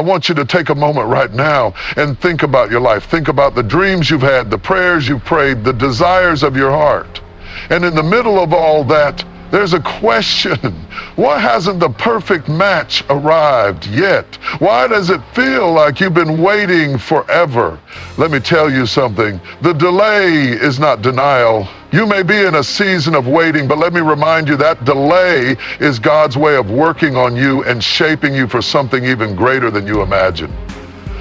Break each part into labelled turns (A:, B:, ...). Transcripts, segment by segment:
A: want you to take a moment right now and think about your life. Think about the dreams you've had, the prayers you've prayed, the desires of your heart. And in the middle of all that, there's a question. Why hasn't the perfect match arrived yet? Why does it feel like you've been waiting forever? Let me tell you something. The delay is not denial. You may be in a season of waiting, but let me remind you that delay is God's way of working on you and shaping you for something even greater than you imagine.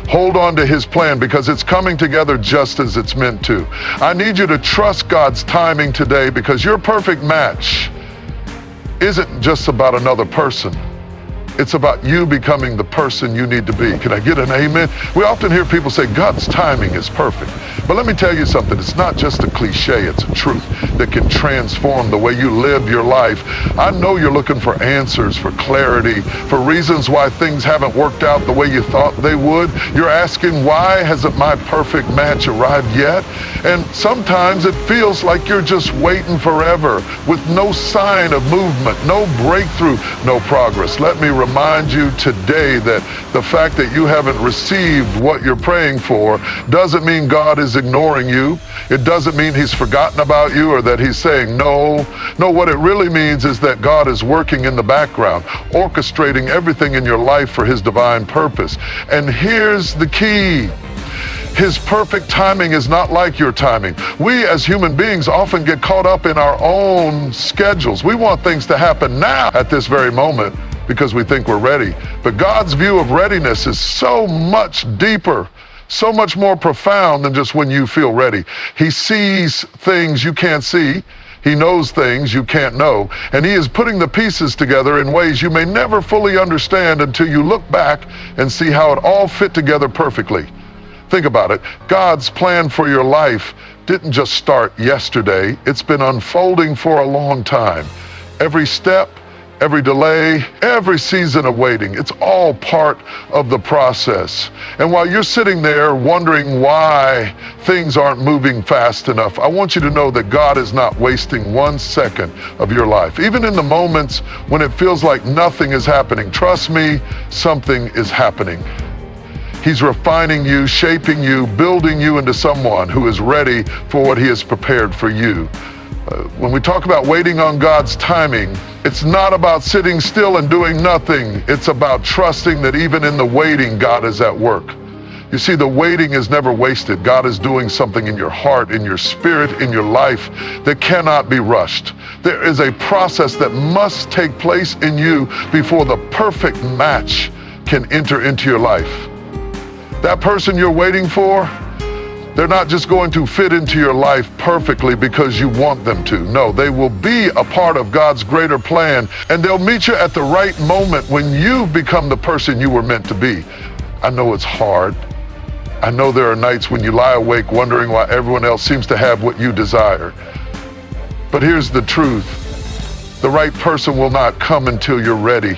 A: Hold on to his plan because it's coming together just as it's meant to. I need you to trust God's timing today because your perfect match isn't just about another person. It's about you becoming the person you need to be. Can I get an amen? We often hear people say God's timing is perfect. But let me tell you something. It's not just a cliche. It's a truth that can transform the way you live your life. I know you're looking for answers, for clarity, for reasons why things haven't worked out the way you thought they would. You're asking, why hasn't my perfect match arrived yet? And sometimes it feels like you're just waiting forever with no sign of movement, no breakthrough, no progress. Let me remind you today that the fact that you haven't received what you're praying for doesn't mean God is ignoring you. It doesn't mean he's forgotten about you or that he's saying no. No, what it really means is that God is working in the background, orchestrating everything in your life for his divine purpose. And here's the key. His perfect timing is not like your timing. We as human beings often get caught up in our own schedules. We want things to happen now at this very moment because we think we're ready. But God's view of readiness is so much deeper, so much more profound than just when you feel ready. He sees things you can't see. He knows things you can't know. And he is putting the pieces together in ways you may never fully understand until you look back and see how it all fit together perfectly. Think about it. God's plan for your life didn't just start yesterday. It's been unfolding for a long time. Every step, every delay, every season of waiting, it's all part of the process. And while you're sitting there wondering why things aren't moving fast enough, I want you to know that God is not wasting 1 second of your life. Even in the moments when it feels like nothing is happening, trust me, something is happening. He's refining you, shaping you, building you into someone who is ready for what he has prepared for you. When we talk about waiting on God's timing, it's not about sitting still and doing nothing. It's about trusting that even in the waiting, God is at work. You see, the waiting is never wasted. God is doing something in your heart, in your spirit, in your life that cannot be rushed. There is a process that must take place in you before the perfect match can enter into your life. That person you're waiting for, they're not just going to fit into your life perfectly because you want them to. No, they will be a part of God's greater plan, and they'll meet you at the right moment when you've become the person you were meant to be. I know it's hard. I know there are nights when you lie awake wondering why everyone else seems to have what you desire. But here's the truth. The right person will not come until you're ready.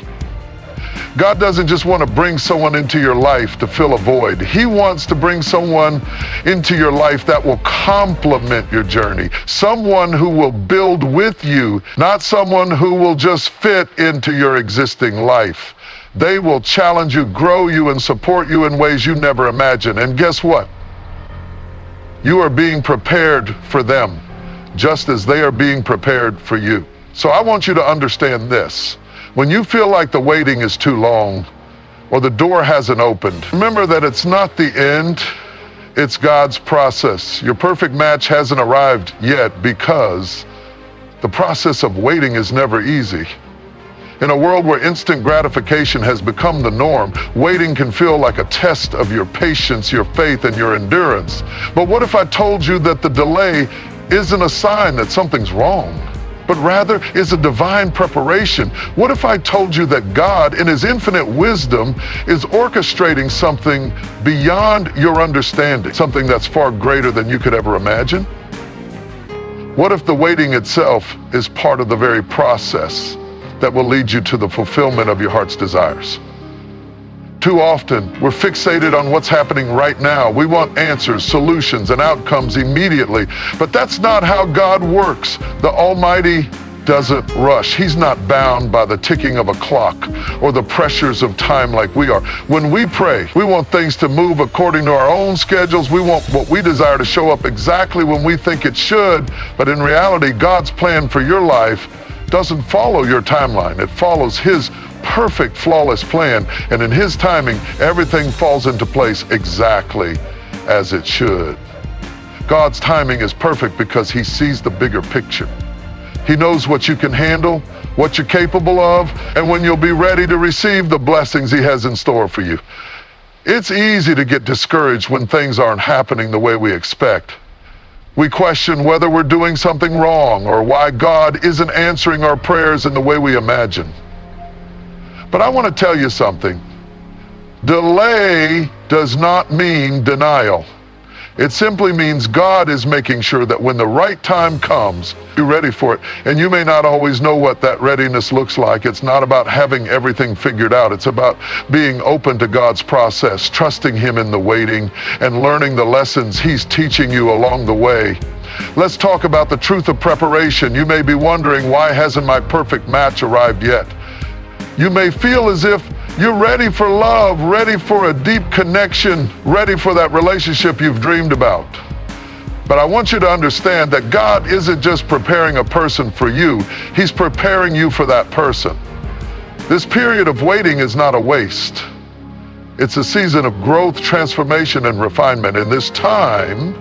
A: God doesn't just want to bring someone into your life to fill a void. He wants to bring someone into your life that will complement your journey. Someone who will build with you, not someone who will just fit into your existing life. They will challenge you, grow you, and support you in ways you never imagined. And guess what? You are being prepared for them, just as they are being prepared for you. So I want you to understand this. When you feel like the waiting is too long or the door hasn't opened, remember that it's not the end, it's God's process. Your perfect match hasn't arrived yet because the process of waiting is never easy. In a world where instant gratification has become the norm, waiting can feel like a test of your patience, your faith, and your endurance. But what if I told you that the delay isn't a sign that something's wrong, but rather is a divine preparation? What if I told you that God, in his infinite wisdom, is orchestrating something beyond your understanding, something that's far greater than you could ever imagine? What if the waiting itself is part of the very process that will lead you to the fulfillment of your heart's desires? Too often, we're fixated on what's happening right now. We want answers, solutions, and outcomes immediately. But that's not how God works. The Almighty doesn't rush. He's not bound by the ticking of a clock or the pressures of time like we are. When we pray, we want things to move according to our own schedules. We want what we desire to show up exactly when we think it should. But in reality, God's plan for your life doesn't follow your timeline. It follows His perfect, flawless plan. And in His timing, everything falls into place exactly as it should. God's timing is perfect because He sees the bigger picture. He knows what you can handle, what you're capable of, and when you'll be ready to receive the blessings He has in store for you. It's easy to get discouraged when things aren't happening the way we expect. We question whether we're doing something wrong or why God isn't answering our prayers in the way we imagine. But I want to tell you something. Delay does not mean denial. It simply means God is making sure that when the right time comes, you're ready for it. And you may not always know what that readiness looks like. It's not about having everything figured out. It's about being open to God's process, trusting Him in the waiting, and learning the lessons He's teaching you along the way. Let's talk about the truth of preparation. You may be wondering, why hasn't my perfect match arrived yet? You may feel as if you're ready for love, ready for a deep connection, ready for that relationship you've dreamed about. But I want you to understand that God isn't just preparing a person for you, He's preparing you for that person. This period of waiting is not a waste. It's a season of growth, transformation, and refinement. In this time,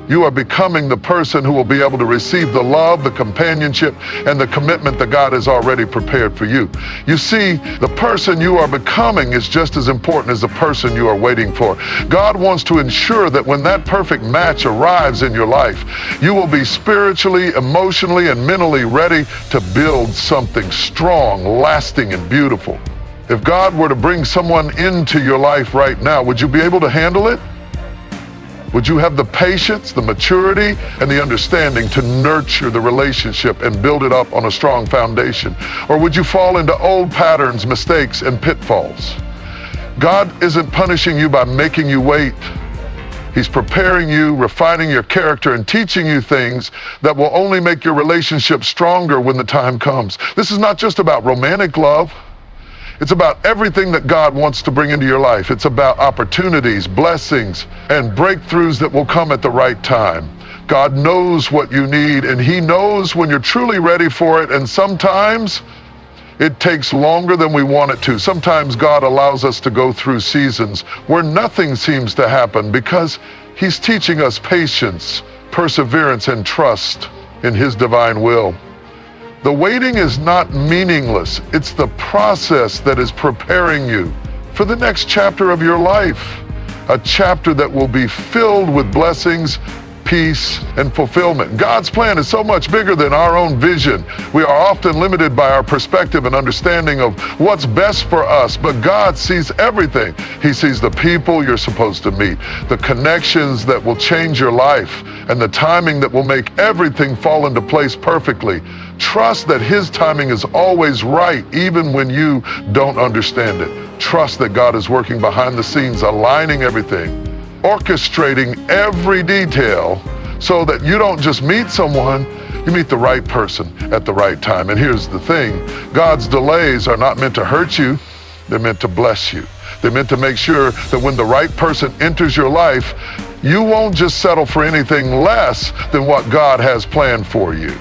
A: you are becoming the person who will be able to receive the love, the companionship, and the commitment that God has already prepared for you. You see, the person you are becoming is just as important as the person you are waiting for. God wants to ensure that when that perfect match arrives in your life, you will be spiritually, emotionally, and mentally ready to build something strong, lasting, and beautiful. If God were to bring someone into your life right now, would you be able to handle it? Would you have the patience, the maturity, and the understanding to nurture the relationship and build it up on a strong foundation? Or would you fall into old patterns, mistakes, and pitfalls? God isn't punishing you by making you wait. He's preparing you, refining your character, and teaching you things that will only make your relationship stronger when the time comes. This is not just about romantic love. It's about everything that God wants to bring into your life. It's about opportunities, blessings, and breakthroughs that will come at the right time. God knows what you need, and He knows when you're truly ready for it, and sometimes it takes longer than we want it to. Sometimes God allows us to go through seasons where nothing seems to happen because He's teaching us patience, perseverance, and trust in His divine will. The waiting is not meaningless. It's the process that is preparing you for the next chapter of your life, a chapter that will be filled with blessings, peace, and fulfillment. God's plan is so much bigger than our own vision. We are often limited by our perspective and understanding of what's best for us, but God sees everything. He sees the people you're supposed to meet, the connections that will change your life, and the timing that will make everything fall into place perfectly. Trust that His timing is always right, even when you don't understand it. Trust that God is working behind the scenes, aligning everything, orchestrating every detail so that you don't just meet someone, you meet the right person at the right time. And here's the thing, God's delays are not meant to hurt you, they're meant to bless you. They're meant to make sure that when the right person enters your life, you won't just settle for anything less than what God has planned for you.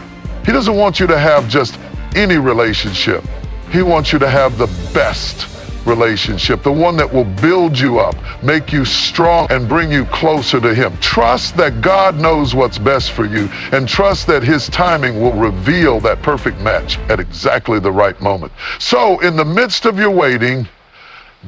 A: He doesn't want you to have just any relationship. He wants you to have the best relationship, the one that will build you up, make you strong, and bring you closer to Him. Trust that God knows what's best for you, and trust that His timing will reveal that perfect match at exactly the right moment. So, in the midst of your waiting,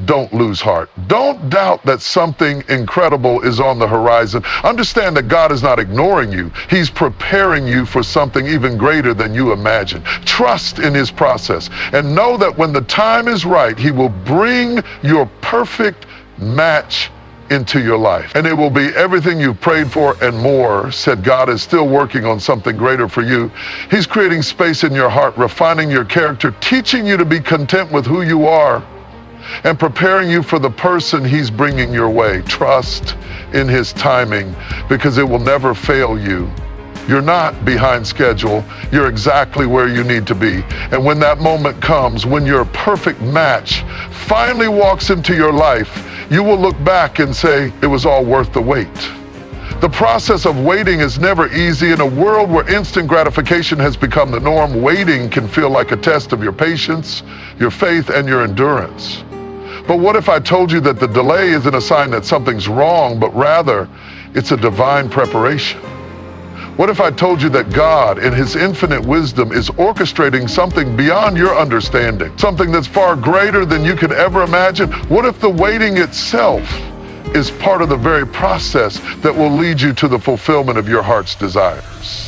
A: don't lose heart. Don't doubt that something incredible is on the horizon. Understand that God is not ignoring you. He's preparing you for something even greater than you imagine. Trust in His process and know that when the time is right, He will bring your perfect match into your life. And it will be everything you've prayed for and more. Said God is still working on something greater for you. He's creating space in your heart, refining your character, teaching you to be content with who you are, and preparing you for the person He's bringing your way. Trust in His timing, because it will never fail you. You're not behind schedule. You're exactly where you need to be. And when that moment comes, when your perfect match finally walks into your life, you will look back and say, it was all worth the wait. The process of waiting is never easy. In a world where instant gratification has become the norm, waiting can feel like a test of your patience, your faith, and your endurance. But what if I told you that the delay isn't a sign that something's wrong, but rather it's a divine preparation? What if I told you that God, in His infinite wisdom, is orchestrating something beyond your understanding, something that's far greater than you could ever imagine? What if the waiting itself is part of the very process that will lead you to the fulfillment of your heart's desires?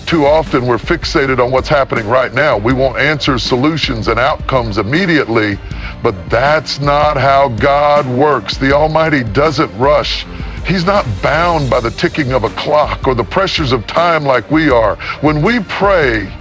A: Too often we're fixated on what's happening right now. We want answers, solutions, and outcomes immediately, but that's not how God works. The Almighty doesn't rush. He's not bound by the ticking of a clock or the pressures of time like we are. When we pray,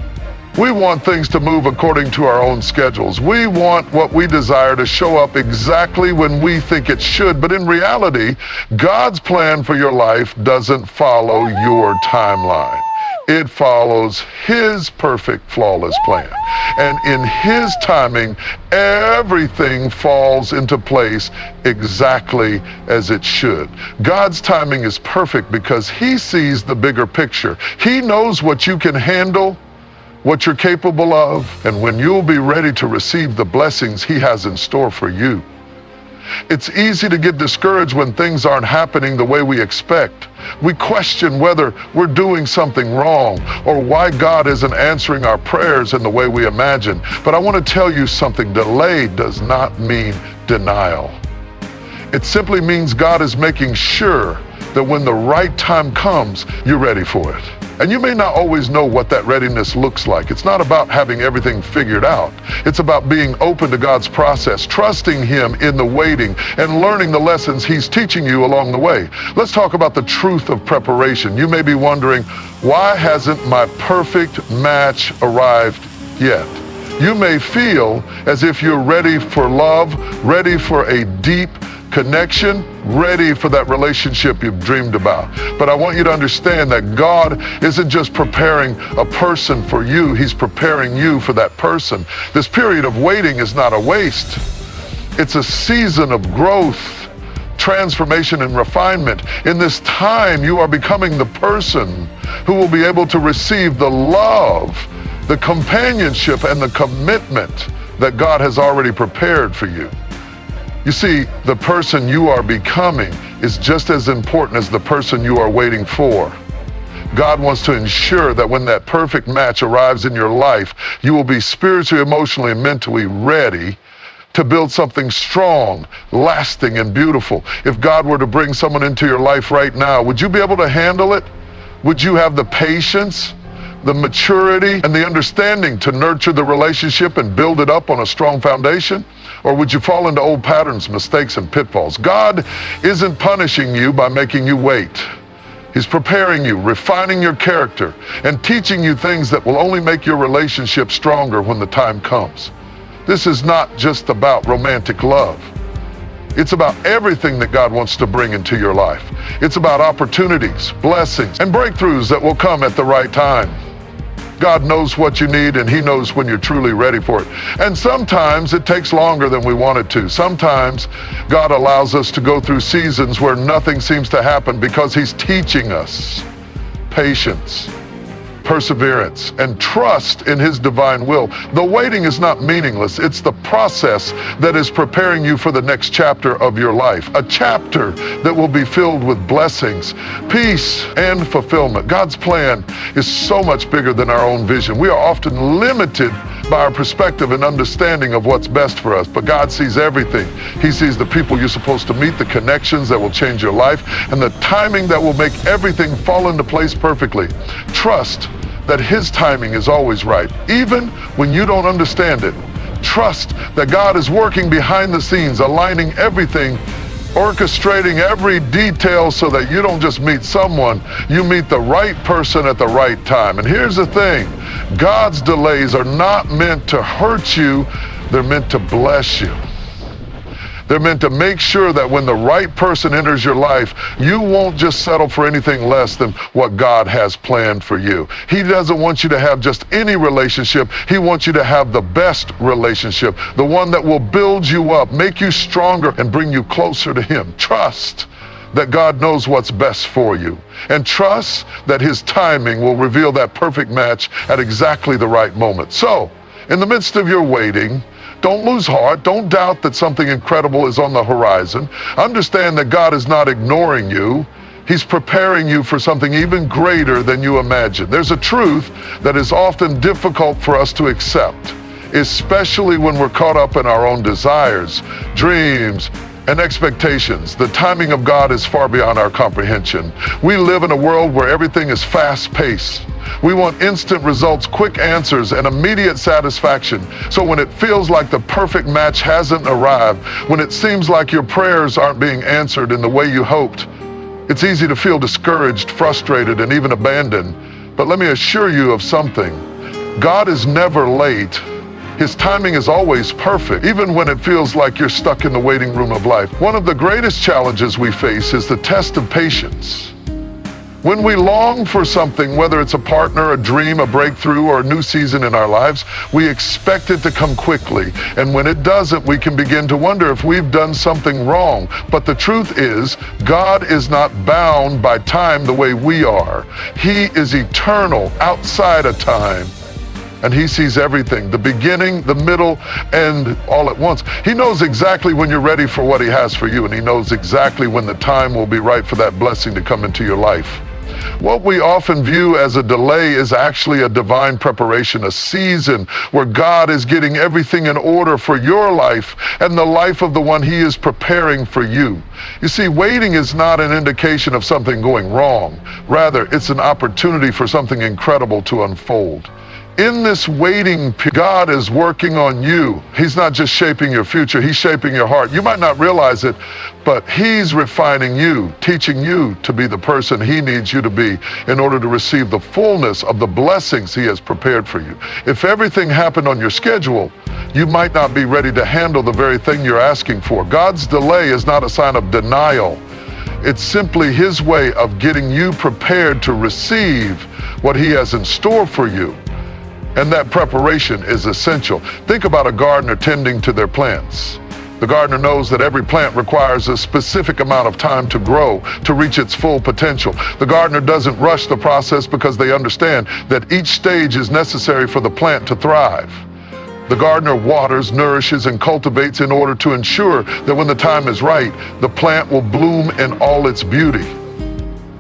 A: we want things to move according to our own schedules. We want what we desire to show up exactly when we think it should. But in reality, God's plan for your life doesn't follow your timeline. It follows His perfect, flawless plan. And in His timing, everything falls into place exactly as it should. God's timing is perfect because He sees the bigger picture. He knows what you can handle, what you're capable of, and when you'll be ready to receive the blessings He has in store for you. It's easy to get discouraged when things aren't happening the way we expect. We question whether we're doing something wrong or why God isn't answering our prayers in the way we imagine. But I want to tell you something. Delay does not mean denial. It simply means God is making sure that when the right time comes, you're ready for it. And you may not always know what that readiness looks like. It's not about having everything figured out. It's about being open to God's process, trusting Him in the waiting, and learning the lessons He's teaching you along the way. Let's talk about the truth of preparation. You may be wondering, why hasn't my perfect match arrived yet? You may feel as if you're ready for love, ready for a deep connection, ready for that relationship you've dreamed about. But I want you to understand that God isn't just preparing a person for you, He's preparing you for that person. This period of waiting is not a waste. It's a season of growth, transformation, and refinement. In this time, you are becoming the person who will be able to receive the love, the companionship, and the commitment that God has already prepared for you. You see, the person you are becoming is just as important as the person you are waiting for. God wants to ensure that when that perfect match arrives in your life, you will be spiritually, emotionally, and mentally ready to build something strong, lasting, and beautiful. If God were to bring someone into your life right now, would you be able to handle it? Would you have the patience, the maturity, and the understanding to nurture the relationship and build it up on a strong foundation? Or would you fall into old patterns, mistakes, and pitfalls? God isn't punishing you by making you wait. He's preparing you, refining your character, and teaching you things that will only make your relationship stronger when the time comes. This is not just about romantic love. It's about everything that God wants to bring into your life. It's about opportunities, blessings, and breakthroughs that will come at the right time. God knows what you need, and He knows when you're truly ready for it. And sometimes it takes longer than we want it to. Sometimes God allows us to go through seasons where nothing seems to happen because He's teaching us patience, perseverance, and trust in His divine will. The waiting is not meaningless. It's the process that is preparing you for the next chapter of your life, a chapter that will be filled with blessings, peace, and fulfillment. God's plan is so much bigger than our own vision. We are often limited by our perspective and understanding of what's best for us, but God sees everything. He sees the people you're supposed to meet, the connections that will change your life, and the timing that will make everything fall into place perfectly. Trust that His timing is always right, even when you don't understand it. Trust that God is working behind the scenes, aligning everything, orchestrating every detail so that you don't just meet someone, you meet the right person at the right time. And here's the thing, God's delays are not meant to hurt you, they're meant to bless you. They're meant to make sure that when the right person enters your life, you won't just settle for anything less than what God has planned for you. He doesn't want you to have just any relationship. He wants you to have the best relationship, the one that will build you up, make you stronger, and bring you closer to Him. Trust that God knows what's best for you, and trust that His timing will reveal that perfect match at exactly the right moment. So, in the midst of your waiting, don't lose heart. Don't doubt that something incredible is on the horizon. Understand that God is not ignoring you. He's preparing you for something even greater than you imagine. There's a truth that is often difficult for us to accept, especially when we're caught up in our own desires, dreams, and expectations. The timing of God is far beyond our comprehension. We live in a world where everything is fast-paced. We want instant results, quick answers, and immediate satisfaction. So when it feels like the perfect match hasn't arrived, when it seems like your prayers aren't being answered in the way you hoped, it's easy to feel discouraged, frustrated, and even abandoned. But let me assure you of something. God is never late. His timing is always perfect, even when it feels like you're stuck in the waiting room of life. One of the greatest challenges we face is the test of patience. When we long for something, whether it's a partner, a dream, a breakthrough, or a new season in our lives, we expect it to come quickly. And when it doesn't, we can begin to wonder if we've done something wrong. But the truth is, God is not bound by time the way we are. He is eternal, outside of time. And He sees everything, the beginning, the middle, and all at once. He knows exactly when you're ready for what He has for you, and He knows exactly when the time will be right for that blessing to come into your life. What we often view as a delay is actually a divine preparation, a season where God is getting everything in order for your life and the life of the one He is preparing for you. You see, waiting is not an indication of something going wrong. Rather, it's an opportunity for something incredible to unfold. In this waiting, God is working on you. He's not just shaping your future, He's shaping your heart. You might not realize it, but He's refining you, teaching you to be the person He needs you to be in order to receive the fullness of the blessings He has prepared for you. If everything happened on your schedule, you might not be ready to handle the very thing you're asking for. God's delay is not a sign of denial. It's simply His way of getting you prepared to receive what He has in store for you. And that preparation is essential. Think about a gardener tending to their plants. The gardener knows that every plant requires a specific amount of time to grow, to reach its full potential. The gardener doesn't rush the process because they understand that each stage is necessary for the plant to thrive. The gardener waters, nourishes, and cultivates in order to ensure that when the time is right, the plant will bloom in all its beauty.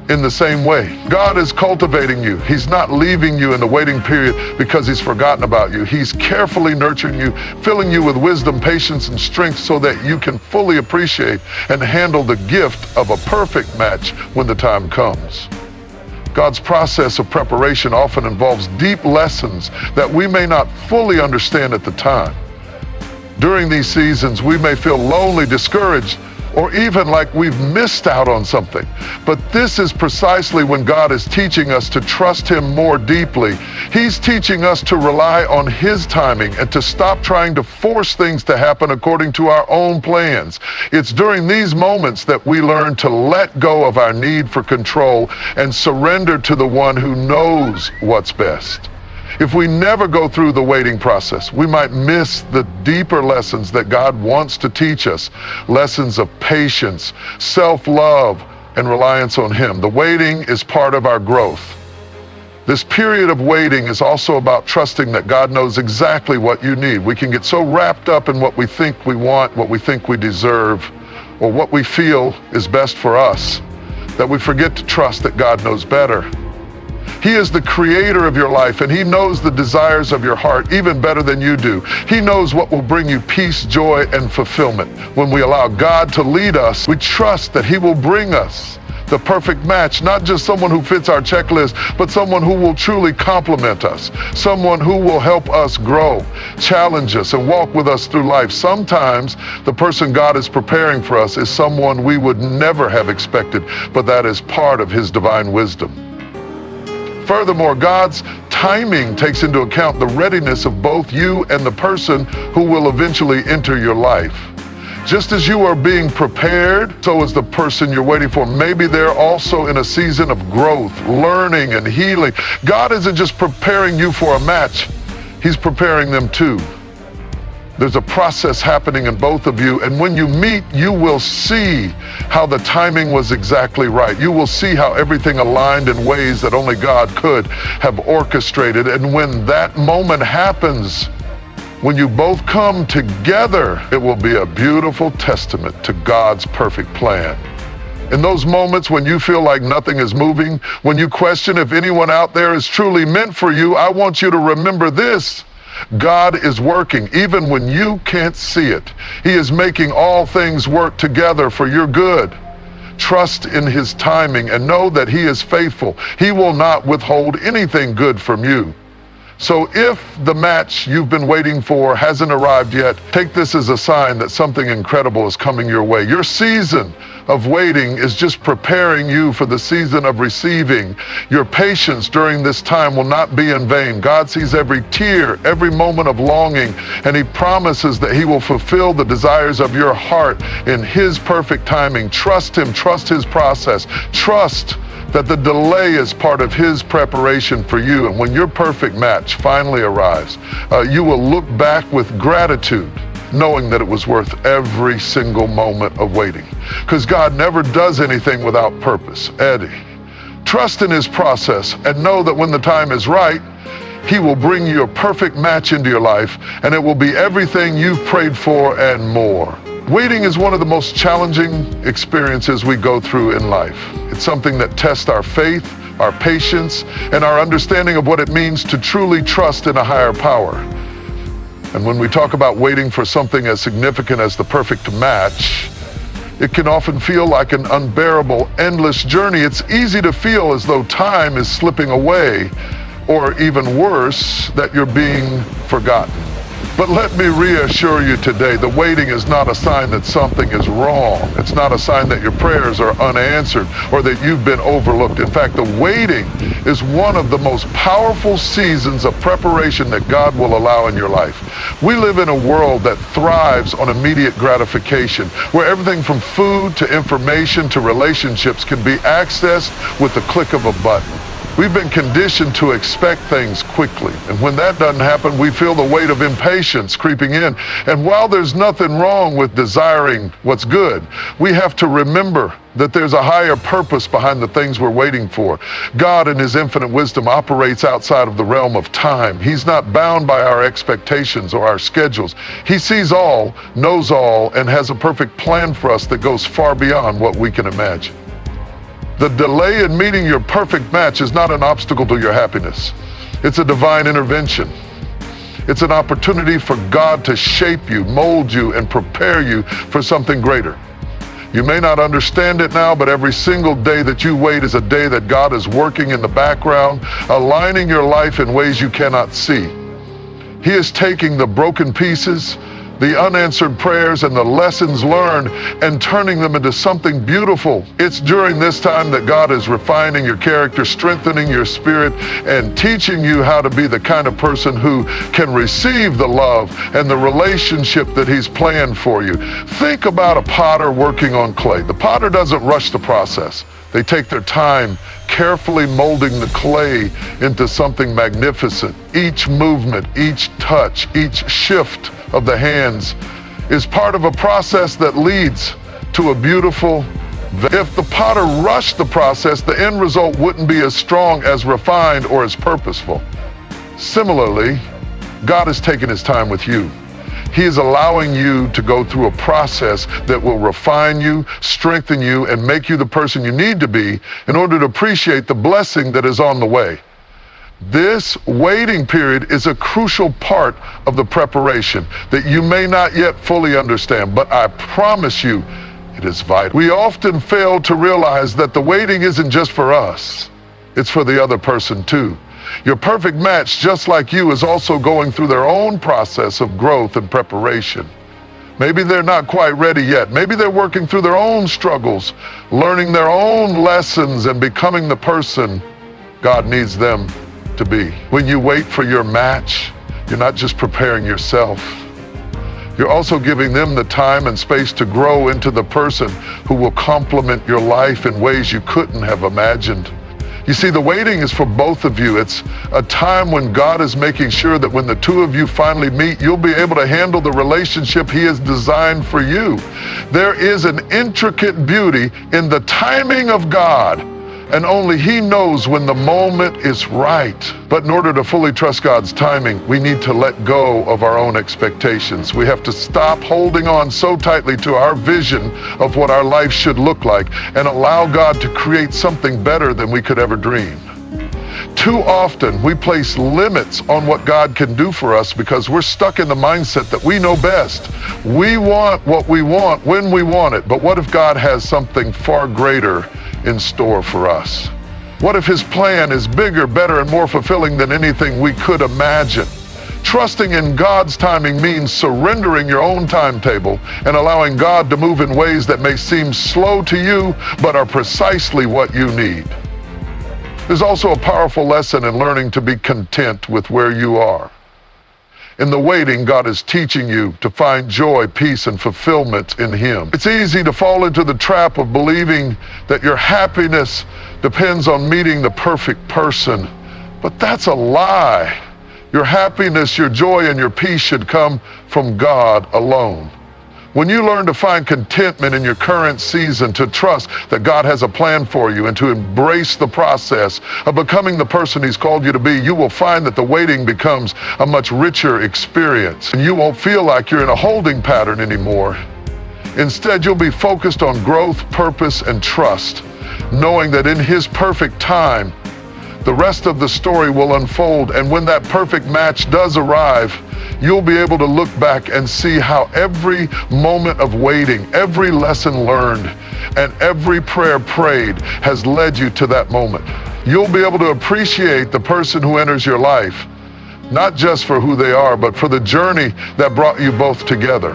A: In the same way, God is cultivating you. He's not leaving you in the waiting period because He's forgotten about you. He's carefully nurturing you, filling you with wisdom, patience, and strength so that you can fully appreciate and handle the gift of a perfect match when the time comes. God's process of preparation often involves deep lessons that we may not fully understand at the time. During these seasons, we may feel lonely, discouraged, or even like we've missed out on something. But this is precisely when God is teaching us to trust Him more deeply. He's teaching us to rely on His timing and to stop trying to force things to happen according to our own plans. It's during these moments that we learn to let go of our need for control and surrender to the one who knows what's best. If we never go through the waiting process, we might miss the deeper lessons that God wants to teach us. Lessons of patience, self-love, and reliance on Him. The waiting is part of our growth. This period of waiting is also about trusting that God knows exactly what you need. We can get so wrapped up in what we think we want, what we think we deserve, or what we feel is best for us, that we forget to trust that God knows better. He is the creator of your life, and He knows the desires of your heart even better than you do. He knows what will bring you peace, joy, and fulfillment. When we allow God to lead us, we trust that He will bring us the perfect match, not just someone who fits our checklist, but someone who will truly complement us, someone who will help us grow, challenge us, and walk with us through life. Sometimes the person God is preparing for us is someone we would never have expected, but that is part of His divine wisdom. Furthermore, God's timing takes into account the readiness of both you and the person who will eventually enter your life. Just as you are being prepared, so is the person you're waiting for. Maybe they're also in a season of growth, learning, and healing. God isn't just preparing you for a match, He's preparing them too. There's a process happening in both of you, and when you meet, you will see how the timing was exactly right. You will see how everything aligned in ways that only God could have orchestrated. And when that moment happens, when you both come together, it will be a beautiful testament to God's perfect plan. In those moments when you feel like nothing is moving, when you question if anyone out there is truly meant for you, I want you to remember this. God is working even when you can't see it. He is making all things work together for your good. Trust in His timing and know that He is faithful. He will not withhold anything good from you. So if the match you've been waiting for hasn't arrived yet, take this as a sign that something incredible is coming your way. Your season of waiting is just preparing you for the season of receiving. Your patience during this time will not be in vain. God sees every tear, every moment of longing, and He promises that He will fulfill the desires of your heart in His perfect timing. Trust Him, trust His process, trust that the delay is part of His preparation for you. And when your perfect match finally arrives, you will look back with gratitude, knowing that it was worth every single moment of waiting. Because God never does anything without purpose. Eddie, trust in His process and know that when the time is right, He will bring your perfect match into your life, and it will be everything you've prayed for and more. Waiting is one of the most challenging experiences we go through in life. It's something that tests our faith, our patience, and our understanding of what it means to truly trust in a higher power. And when we talk about waiting for something as significant as the perfect match, it can often feel like an unbearable, endless journey. It's easy to feel as though time is slipping away, or even worse, that you're being forgotten. But let me reassure you today, the waiting is not a sign that something is wrong. It's not a sign that your prayers are unanswered or that you've been overlooked. In fact, the waiting is one of the most powerful seasons of preparation that God will allow in your life. We live in a world that thrives on immediate gratification, where everything from food to information to relationships can be accessed with the click of a button. We've been conditioned to expect things quickly, and when that doesn't happen, we feel the weight of impatience creeping in. And while there's nothing wrong with desiring what's good, we have to remember that there's a higher purpose behind the things we're waiting for. God, in His infinite wisdom, operates outside of the realm of time. He's not bound by our expectations or our schedules. He sees all, knows all, and has a perfect plan for us that goes far beyond what we can imagine. The delay in meeting your perfect match is not an obstacle to your happiness. It's a divine intervention. It's an opportunity for God to shape you, mold you, and prepare you for something greater. You may not understand it now, but every single day that you wait is a day that God is working in the background, aligning your life in ways you cannot see. He is taking the broken pieces, the unanswered prayers, and the lessons learned and turning them into something beautiful. It's during this time that God is refining your character, strengthening your spirit, and teaching you how to be the kind of person who can receive the love and the relationship that He's planned for you. Think about a potter working on clay. The potter doesn't rush the process. They take their time, carefully molding the clay into something magnificent. Each movement, each touch, each shift of the hands is part of a process that leads to a beautiful. If the potter rushed the process, the end result wouldn't be as strong, as refined, or as purposeful. Similarly, God has taken His time with you. He is allowing you to go through a process that will refine you, strengthen you, and make you the person you need to be in order to appreciate the blessing that is on the way. This waiting period is a crucial part of the preparation that you may not yet fully understand, but I promise you it is vital. We often fail to realize that the waiting isn't just for us, it's for the other person too. Your perfect match, just like you, is also going through their own process of growth and preparation. Maybe they're not quite ready yet. Maybe they're working through their own struggles, learning their own lessons, and becoming the person God needs them to be. When you wait for your match, you're not just preparing yourself, You're also giving them the time and space to grow into the person who will complement your life in ways you couldn't have imagined. You see, the waiting is for both of you. It's a time when God is making sure that when the two of you finally meet, you'll be able to handle the relationship He has designed for you. There is an intricate beauty in the timing of God, and only He knows when the moment is right. But in order to fully trust God's timing, we need to let go of our own expectations. We have to stop holding on so tightly to our vision of what our life should look like and allow God to create something better than we could ever dream. Too often, we place limits on what God can do for us because we're stuck in the mindset that we know best. We want what we want when we want it, but what if God has something far greater in store for us? What if His plan is bigger, better, and more fulfilling than anything we could imagine? Trusting in God's timing means surrendering your own timetable and allowing God to move in ways that may seem slow to you, but are precisely what you need. There's also a powerful lesson in learning to be content with where you are. In the waiting, God is teaching you to find joy, peace, and fulfillment in Him. It's easy to fall into the trap of believing that your happiness depends on meeting the perfect person, but that's a lie. Your happiness, your joy, and your peace should come from God alone. When you learn to find contentment in your current season, to trust that God has a plan for you, and to embrace the process of becoming the person He's called you to be, you will find that the waiting becomes a much richer experience. And you won't feel like you're in a holding pattern anymore. Instead, you'll be focused on growth, purpose, and trust, knowing that in His perfect time, the rest of the story will unfold. And when that perfect match does arrive, you'll be able to look back and see how every moment of waiting, every lesson learned, and every prayer prayed has led you to that moment. You'll be able to appreciate the person who enters your life, not just for who they are, but for the journey that brought you both together.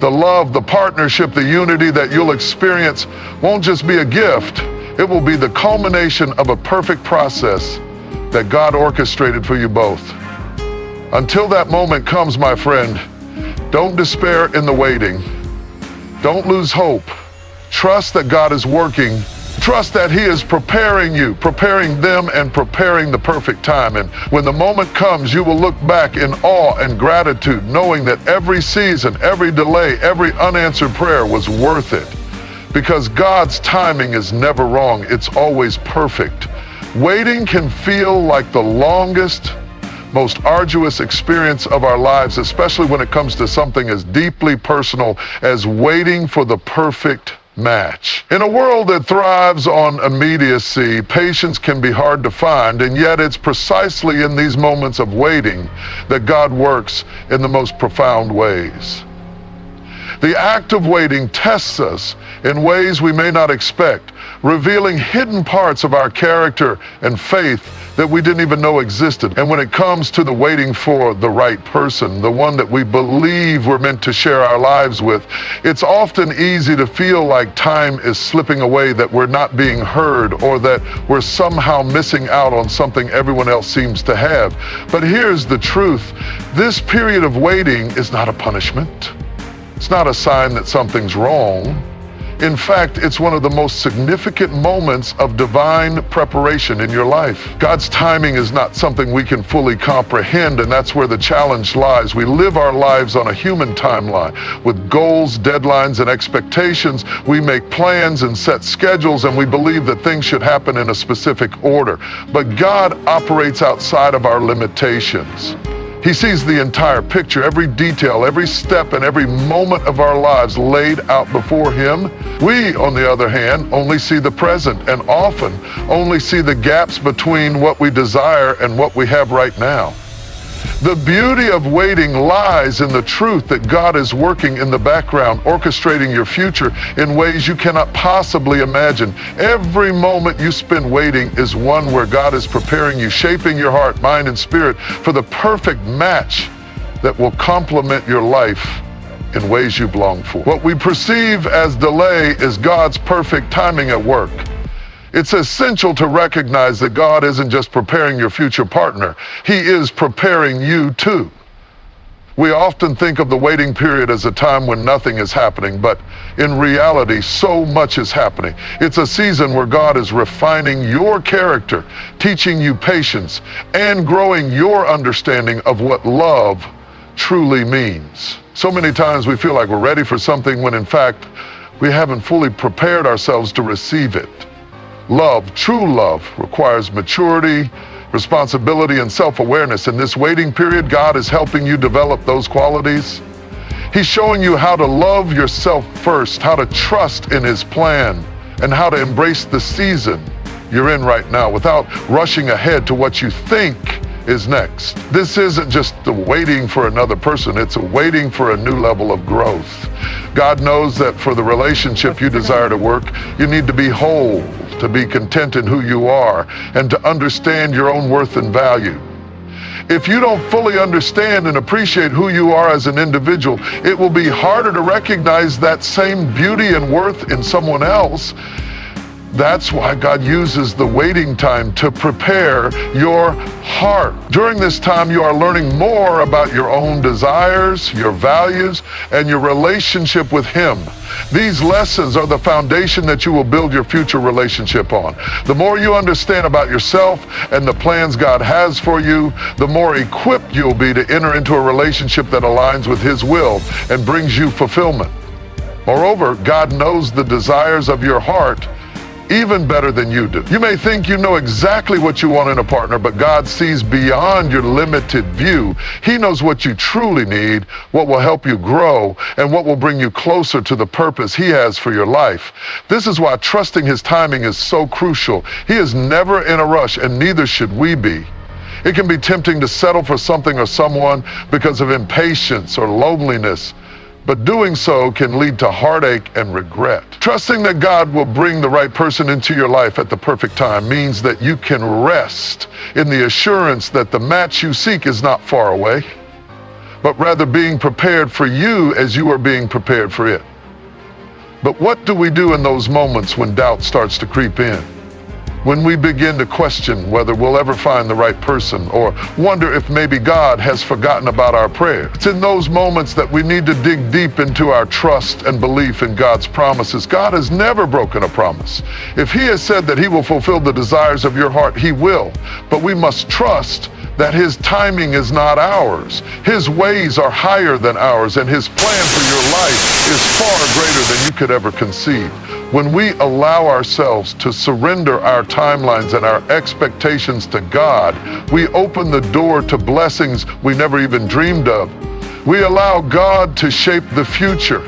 A: The love, the partnership, the unity that you'll experience won't just be a gift. It will be the culmination of a perfect process that God orchestrated for you both. Until that moment comes, my friend, don't despair in the waiting. Don't lose hope. Trust that God is working. Trust that He is preparing you, preparing them, and preparing the perfect time. And when the moment comes, you will look back in awe and gratitude, knowing that every season, every delay, every unanswered prayer was worth it. Because God's timing is never wrong. It's always perfect. Waiting can feel like the longest, most arduous experience of our lives, especially when it comes to something as deeply personal as waiting for the perfect match. In a world that thrives on immediacy, patience can be hard to find, and yet it's precisely in these moments of waiting that God works in the most profound ways. The act of waiting tests us in ways we may not expect, revealing hidden parts of our character and faith that we didn't even know existed. And when it comes to the waiting for the right person, the one that we believe we're meant to share our lives with, it's often easy to feel like time is slipping away, that we're not being heard, or that we're somehow missing out on something everyone else seems to have. But here's the truth. This period of waiting is not a punishment. It's not a sign that something's wrong. In fact, it's one of the most significant moments of divine preparation in your life. God's timing is not something we can fully comprehend, and that's where the challenge lies. We live our lives on a human timeline with goals, deadlines, and expectations. We make plans and set schedules, and we believe that things should happen in a specific order. But God operates outside of our limitations. He sees the entire picture, every detail, every step, and every moment of our lives laid out before Him. We, on the other hand, only see the present, and often only see the gaps between what we desire and what we have right now. The beauty of waiting lies in the truth that God is working in the background, orchestrating your future in ways you cannot possibly imagine. Every moment you spend waiting is one where God is preparing you, shaping your heart, mind, and spirit for the perfect match that will complement your life in ways you've longed for. What we perceive as delay is God's perfect timing at work. It's essential to recognize that God isn't just preparing your future partner. He is preparing you too. We often think of the waiting period as a time when nothing is happening, but in reality, so much is happening. It's a season where God is refining your character, teaching you patience, and growing your understanding of what love truly means. So many times we feel like we're ready for something when in fact, we haven't fully prepared ourselves to receive it. Love, true love, requires maturity, responsibility, and self-awareness. In this waiting period, God is helping you develop those qualities. He's showing you how to love yourself first, how to trust in His plan, and how to embrace the season you're in right now without rushing ahead to what you think is next. This isn't just the waiting for another person, it's a waiting for a new level of growth. God knows that for the relationship you desire to work, you need to be whole, to be content in who you are, and to understand your own worth and value. If you don't fully understand and appreciate who you are as an individual, it will be harder to recognize that same beauty and worth in someone else. That's why God uses the waiting time to prepare your heart. During this time, you are learning more about your own desires, your values, and your relationship with Him. These lessons are the foundation that you will build your future relationship on. The more you understand about yourself and the plans God has for you, the more equipped you'll be to enter into a relationship that aligns with His will and brings you fulfillment. Moreover, God knows the desires of your heart even better than you do. You may think you know exactly what you want in a partner, but God sees beyond your limited view. He knows what you truly need, what will help you grow, and what will bring you closer to the purpose He has for your life. This is why trusting His timing is so crucial. He is never in a rush, and neither should we be. It can be tempting to settle for something or someone because of impatience or loneliness, but doing so can lead to heartache and regret. Trusting that God will bring the right person into your life at the perfect time means that you can rest in the assurance that the match you seek is not far away, but rather being prepared for you as you are being prepared for it. But what do we do in those moments when doubt starts to creep in? When we begin to question whether we'll ever find the right person, or wonder if maybe God has forgotten about our prayer. It's in those moments that we need to dig deep into our trust and belief in God's promises. God has never broken a promise. If He has said that He will fulfill the desires of your heart, He will. But we must trust that His timing is not ours. His ways are higher than ours, and His plan for your life is far greater than you could ever conceive. When we allow ourselves to surrender our timelines and our expectations to God, we open the door to blessings we never even dreamed of. We allow God to shape the future,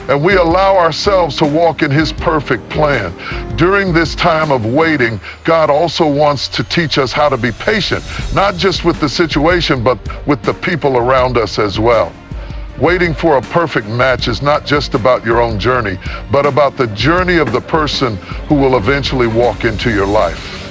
A: and we allow ourselves to walk in His perfect plan. During this time of waiting, God also wants to teach us how to be patient, not just with the situation, but with the people around us as well. Waiting for a perfect match is not just about your own journey, but about the journey of the person who will eventually walk into your life.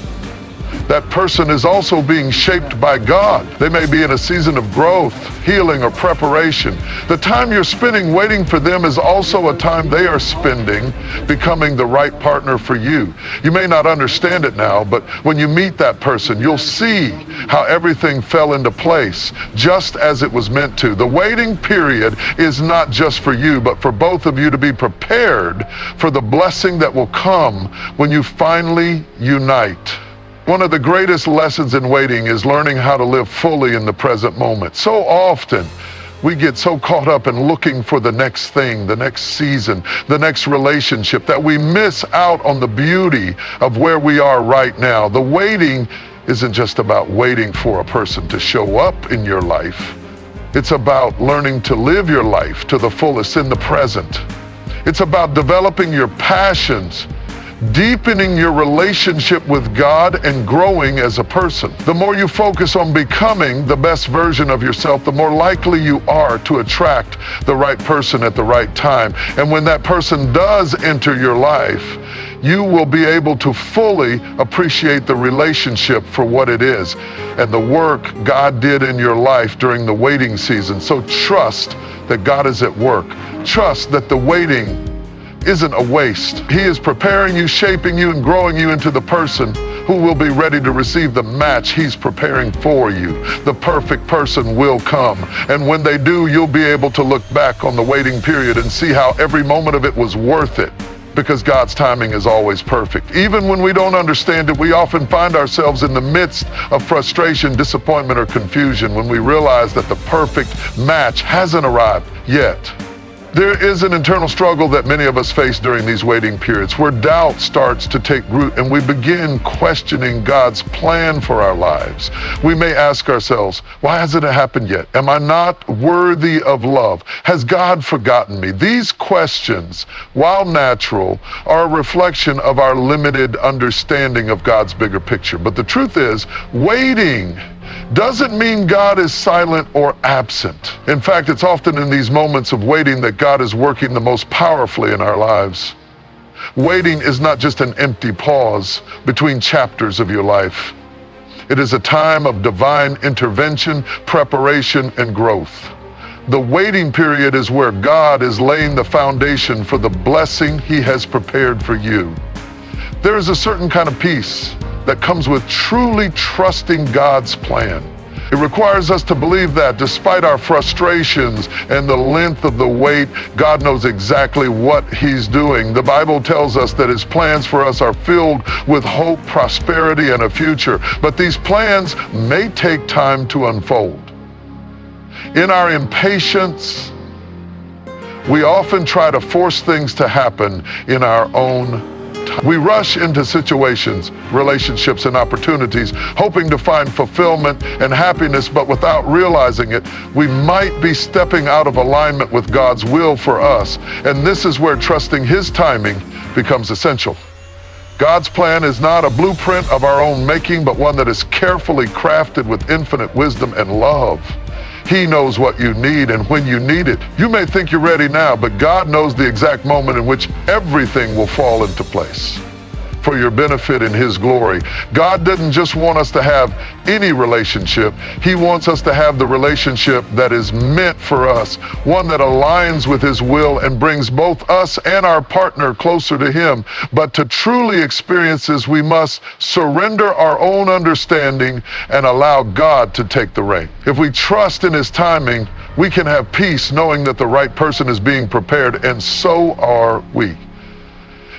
A: That person is also being shaped by God. They may be in a season of growth, healing, or preparation. The time you're spending waiting for them is also a time they are spending becoming the right partner for you. You may not understand it now, but when you meet that person, you'll see how everything fell into place just as it was meant to. The waiting period is not just for you, but for both of you to be prepared for the blessing that will come when you finally unite. One of the greatest lessons in waiting is learning how to live fully in the present moment. So often, we get so caught up in looking for the next thing, the next season, the next relationship, that we miss out on the beauty of where we are right now. The waiting isn't just about waiting for a person to show up in your life. It's about learning to live your life to the fullest in the present. It's about developing your passions, deepening your relationship with God, and growing as a person. The more you focus on becoming the best version of yourself, the more likely you are to attract the right person at the right time. And when that person does enter your life, you will be able to fully appreciate the relationship for what it is and the work God did in your life during the waiting season. So trust that God is at work. Trust that the waiting isn't a waste. He is preparing you, shaping you, and growing you into the person who will be ready to receive the match he's preparing for you. The perfect person will come. And when they do, you'll be able to look back on the waiting period and see how every moment of it was worth it, because God's timing is always perfect. Even when we don't understand it, we often find ourselves in the midst of frustration, disappointment, or confusion when we realize that the perfect match hasn't arrived yet. There is an internal struggle that many of us face during these waiting periods, where doubt starts to take root and we begin questioning God's plan for our lives. We may ask ourselves, why hasn't it happened yet? Am I not worthy of love? Has God forgotten me? These questions, while natural, are a reflection of our limited understanding of God's bigger picture. But the truth is, waiting doesn't mean God is silent or absent. In fact, it's often in these moments of waiting that God is working the most powerfully in our lives. Waiting is not just an empty pause between chapters of your life. It is a time of divine intervention, preparation, and growth. The waiting period is where God is laying the foundation for the blessing He has prepared for you. There is a certain kind of peace that comes with truly trusting God's plan. It requires us to believe that despite our frustrations and the length of the wait, God knows exactly what He's doing. The Bible tells us that His plans for us are filled with hope, prosperity, and a future. But these plans may take time to unfold. In our impatience, we often try to force things to happen in our own time. We rush into situations, relationships, and opportunities, hoping to find fulfillment and happiness, but without realizing it, we might be stepping out of alignment with God's will for us. And this is where trusting His timing becomes essential. God's plan is not a blueprint of our own making, but one that is carefully crafted with infinite wisdom and love. He knows what you need and when you need it. You may think you're ready now, but God knows the exact moment in which everything will fall into place for your benefit and His glory. God didn't just want us to have any relationship. He wants us to have the relationship that is meant for us, one that aligns with His will and brings both us and our partner closer to Him. But to truly experience this, we must surrender our own understanding and allow God to take the reins. If we trust in His timing, we can have peace knowing that the right person is being prepared, and so are we.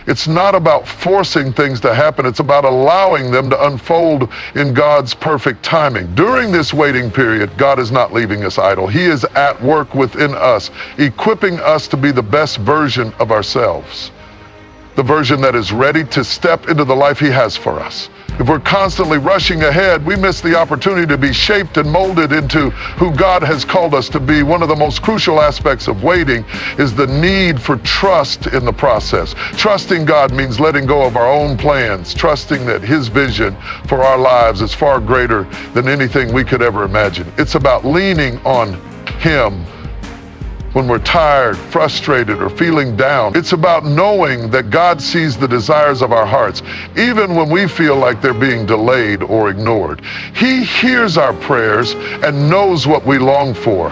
A: It's not about forcing things to happen. It's about allowing them to unfold in God's perfect timing. During this waiting period, God is not leaving us idle. He is at work within us, equipping us to be the best version of ourselves, the version that is ready to step into the life He has for us. If we're constantly rushing ahead, we miss the opportunity to be shaped and molded into who God has called us to be. One of the most crucial aspects of waiting is the need for trust in the process. Trusting God means letting go of our own plans, trusting that His vision for our lives is far greater than anything we could ever imagine. It's about leaning on Him when we're tired, frustrated, or feeling down. It's about knowing that God sees the desires of our hearts, even when we feel like they're being delayed or ignored. He hears our prayers and knows what we long for.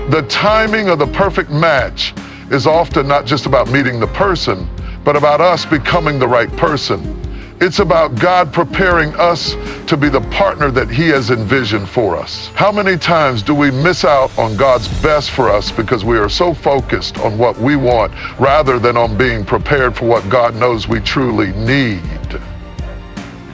A: The timing of the perfect match is often not just about meeting the person, but about us becoming the right person. It's about God preparing us to be the partner that He has envisioned for us. How many times do we miss out on God's best for us because we are so focused on what we want rather than on being prepared for what God knows we truly need?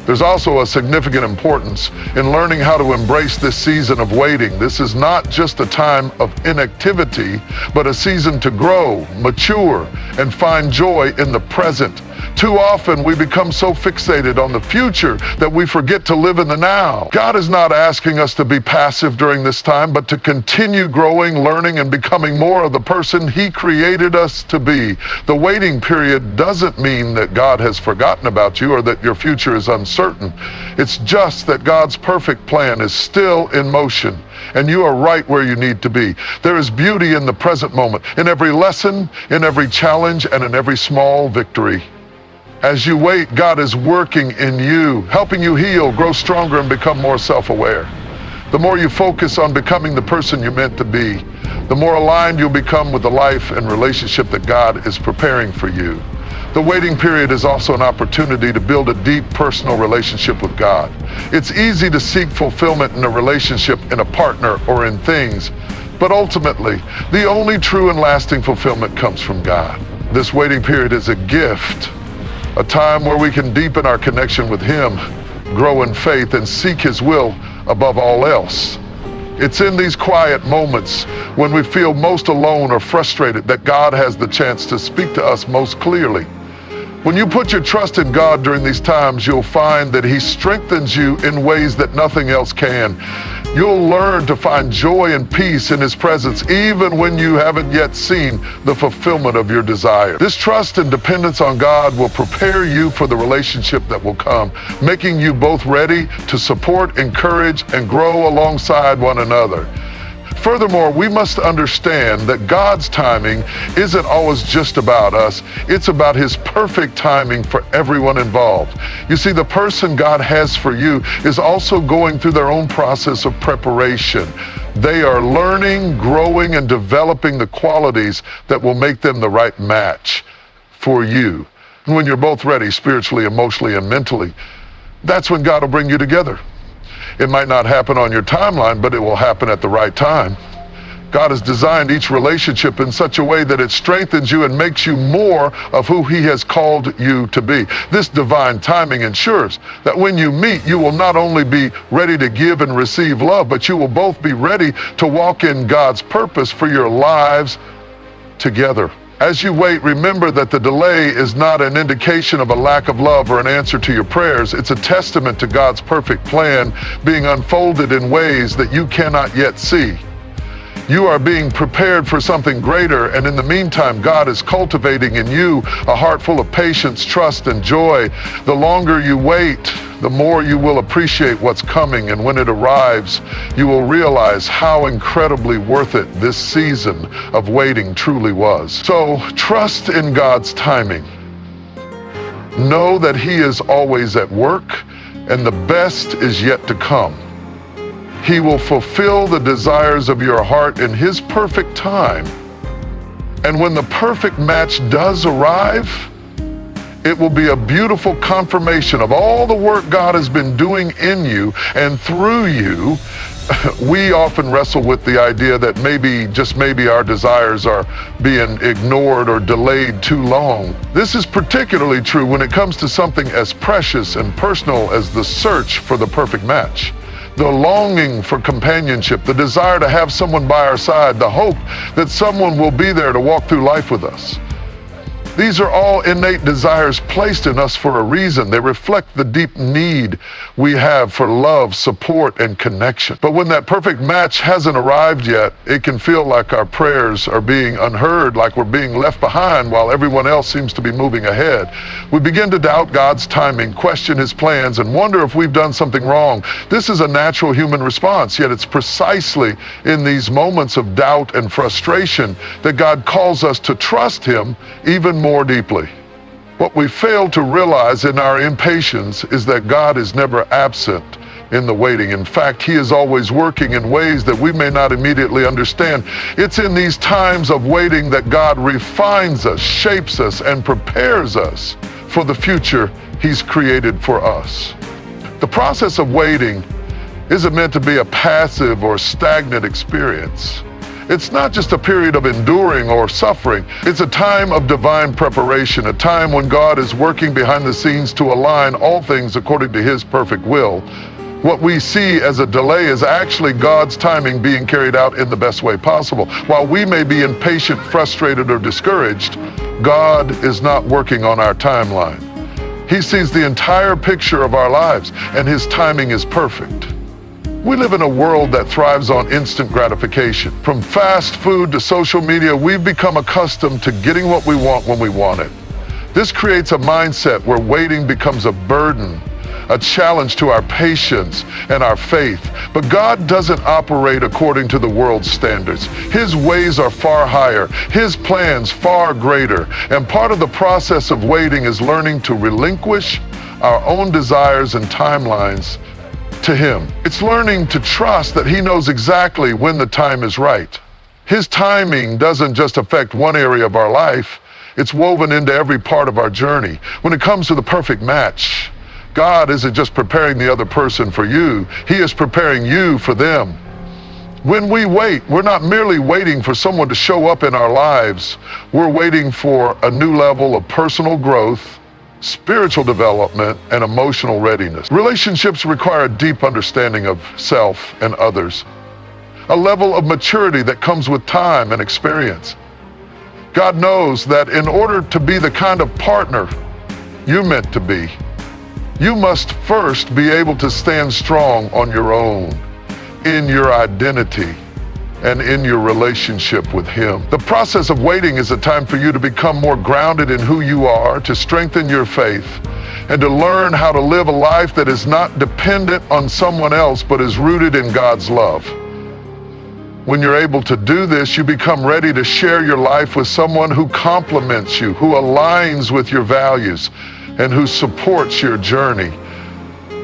A: There's also a significant importance in learning how to embrace this season of waiting. This is not just a time of inactivity, but a season to grow, mature, and find joy in the present. Too often we become so fixated on the future that we forget to live in the now. God is not asking us to be passive during this time, but to continue growing, learning, and becoming more of the person He created us to be. The waiting period doesn't mean that God has forgotten about you or that your future is uncertain. It's just that God's perfect plan is still in motion, and you are right where you need to be. There is beauty in the present moment, in every lesson, in every challenge, and in every small victory. As you wait, God is working in you, helping you heal, grow stronger, and become more self-aware. The more you focus on becoming the person you're meant to be, the more aligned you'll become with the life and relationship that God is preparing for you. The waiting period is also an opportunity to build a deep personal relationship with God. It's easy to seek fulfillment in a relationship, in a partner, or in things, but ultimately, the only true and lasting fulfillment comes from God. This waiting period is a gift, a time where we can deepen our connection with Him, grow in faith, and seek His will above all else. It's in these quiet moments when we feel most alone or frustrated that God has the chance to speak to us most clearly. When you put your trust in God during these times, you'll find that He strengthens you in ways that nothing else can. You'll learn to find joy and peace in His presence, even when you haven't yet seen the fulfillment of your desire. This trust and dependence on God will prepare you for the relationship that will come, making you both ready to support, encourage, and grow alongside one another. Furthermore, we must understand that God's timing isn't always just about us. It's about His perfect timing for everyone involved. You see, the person God has for you is also going through their own process of preparation. They are learning, growing, and developing the qualities that will make them the right match for you. And when you're both ready, spiritually, emotionally, and mentally, that's when God will bring you together. It might not happen on your timeline, but it will happen at the right time. God has designed each relationship in such a way that it strengthens you and makes you more of who He has called you to be. This divine timing ensures that when you meet, you will not only be ready to give and receive love, but you will both be ready to walk in God's purpose for your lives together. As you wait, remember that the delay is not an indication of a lack of love or an answer to your prayers. It's a testament to God's perfect plan being unfolded in ways that you cannot yet see. You are being prepared for something greater, and in the meantime, God is cultivating in you a heart full of patience, trust, and joy. The longer you wait, the more you will appreciate what's coming, and when it arrives, you will realize how incredibly worth it this season of waiting truly was. So trust in God's timing. Know that He is always at work, and the best is yet to come. He will fulfill the desires of your heart in His perfect time. And when the perfect match does arrive, it will be a beautiful confirmation of all the work God has been doing in you and through you. We often wrestle with the idea that maybe, just maybe, our desires are being ignored or delayed too long. This is particularly true when it comes to something as precious and personal as the search for the perfect match. The longing for companionship, the desire to have someone by our side, the hope that someone will be there to walk through life with us. These are all innate desires placed in us for a reason. They reflect the deep need we have for love, support, and connection. But when that perfect match hasn't arrived yet, it can feel like our prayers are being unheard, like we're being left behind while everyone else seems to be moving ahead. We begin to doubt God's timing, question His plans, and wonder if we've done something wrong. This is a natural human response, yet it's precisely in these moments of doubt and frustration that God calls us to trust Him even more deeply. What we fail to realize in our impatience is that God is never absent in the waiting. In fact, He is always working in ways that we may not immediately understand. It's in these times of waiting that God refines us, shapes us, and prepares us for the future He's created for us. The process of waiting isn't meant to be a passive or stagnant experience. It's not just a period of enduring or suffering. It's a time of divine preparation, a time when God is working behind the scenes to align all things according to His perfect will. What we see as a delay is actually God's timing being carried out in the best way possible. While we may be impatient, frustrated, or discouraged, God is not working on our timeline. He sees the entire picture of our lives, and His timing is perfect. We live in a world that thrives on instant gratification. From fast food to social media, we've become accustomed to getting what we want when we want it. This creates a mindset where waiting becomes a burden, a challenge to our patience and our faith. But God doesn't operate according to the world's standards. His ways are far higher, His plans far greater. And part of the process of waiting is learning to relinquish our own desires and timelines to Him. It's learning to trust that He knows exactly when the time is right. His timing doesn't just affect one area of our life, It's woven into every part of our journey. When it comes to the perfect match, God isn't just preparing the other person for you, He is preparing you for them. When we wait, we're not merely waiting for someone to show up in our lives. We're waiting for a new level of personal growth, spiritual development, and emotional readiness. Relationships require a deep understanding of self and others, a level of maturity that comes with time and experience. God knows that in order to be the kind of partner you're meant to be, you must first be able to stand strong on your own, in your identity, and in your relationship with Him. The process of waiting is a time for you to become more grounded in who you are, to strengthen your faith, and to learn how to live a life that is not dependent on someone else, but is rooted in God's love. When you're able to do this, you become ready to share your life with someone who complements you, who aligns with your values, and who supports your journey.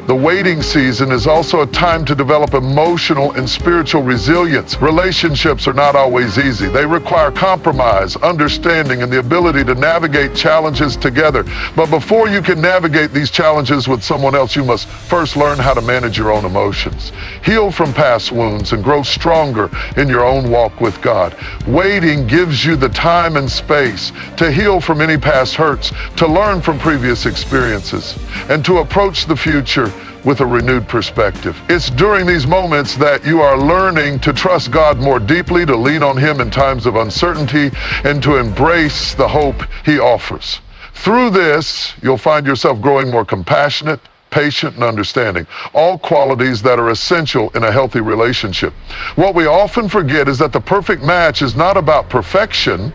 A: The waiting season is also a time to develop emotional and spiritual resilience. Relationships are not always easy. They require compromise, understanding, and the ability to navigate challenges together. But before you can navigate these challenges with someone else, you must first learn how to manage your own emotions, heal from past wounds, and grow stronger in your own walk with God. Waiting gives you the time and space to heal from any past hurts, to learn from previous experiences, and to approach the future with a renewed perspective. It's during these moments that you are learning to trust God more deeply, to lean on Him in times of uncertainty, and to embrace the hope He offers. Through this, you'll find yourself growing more compassionate, patient, and understanding, all qualities that are essential in a healthy relationship. What we often forget is that the perfect match is not about perfection.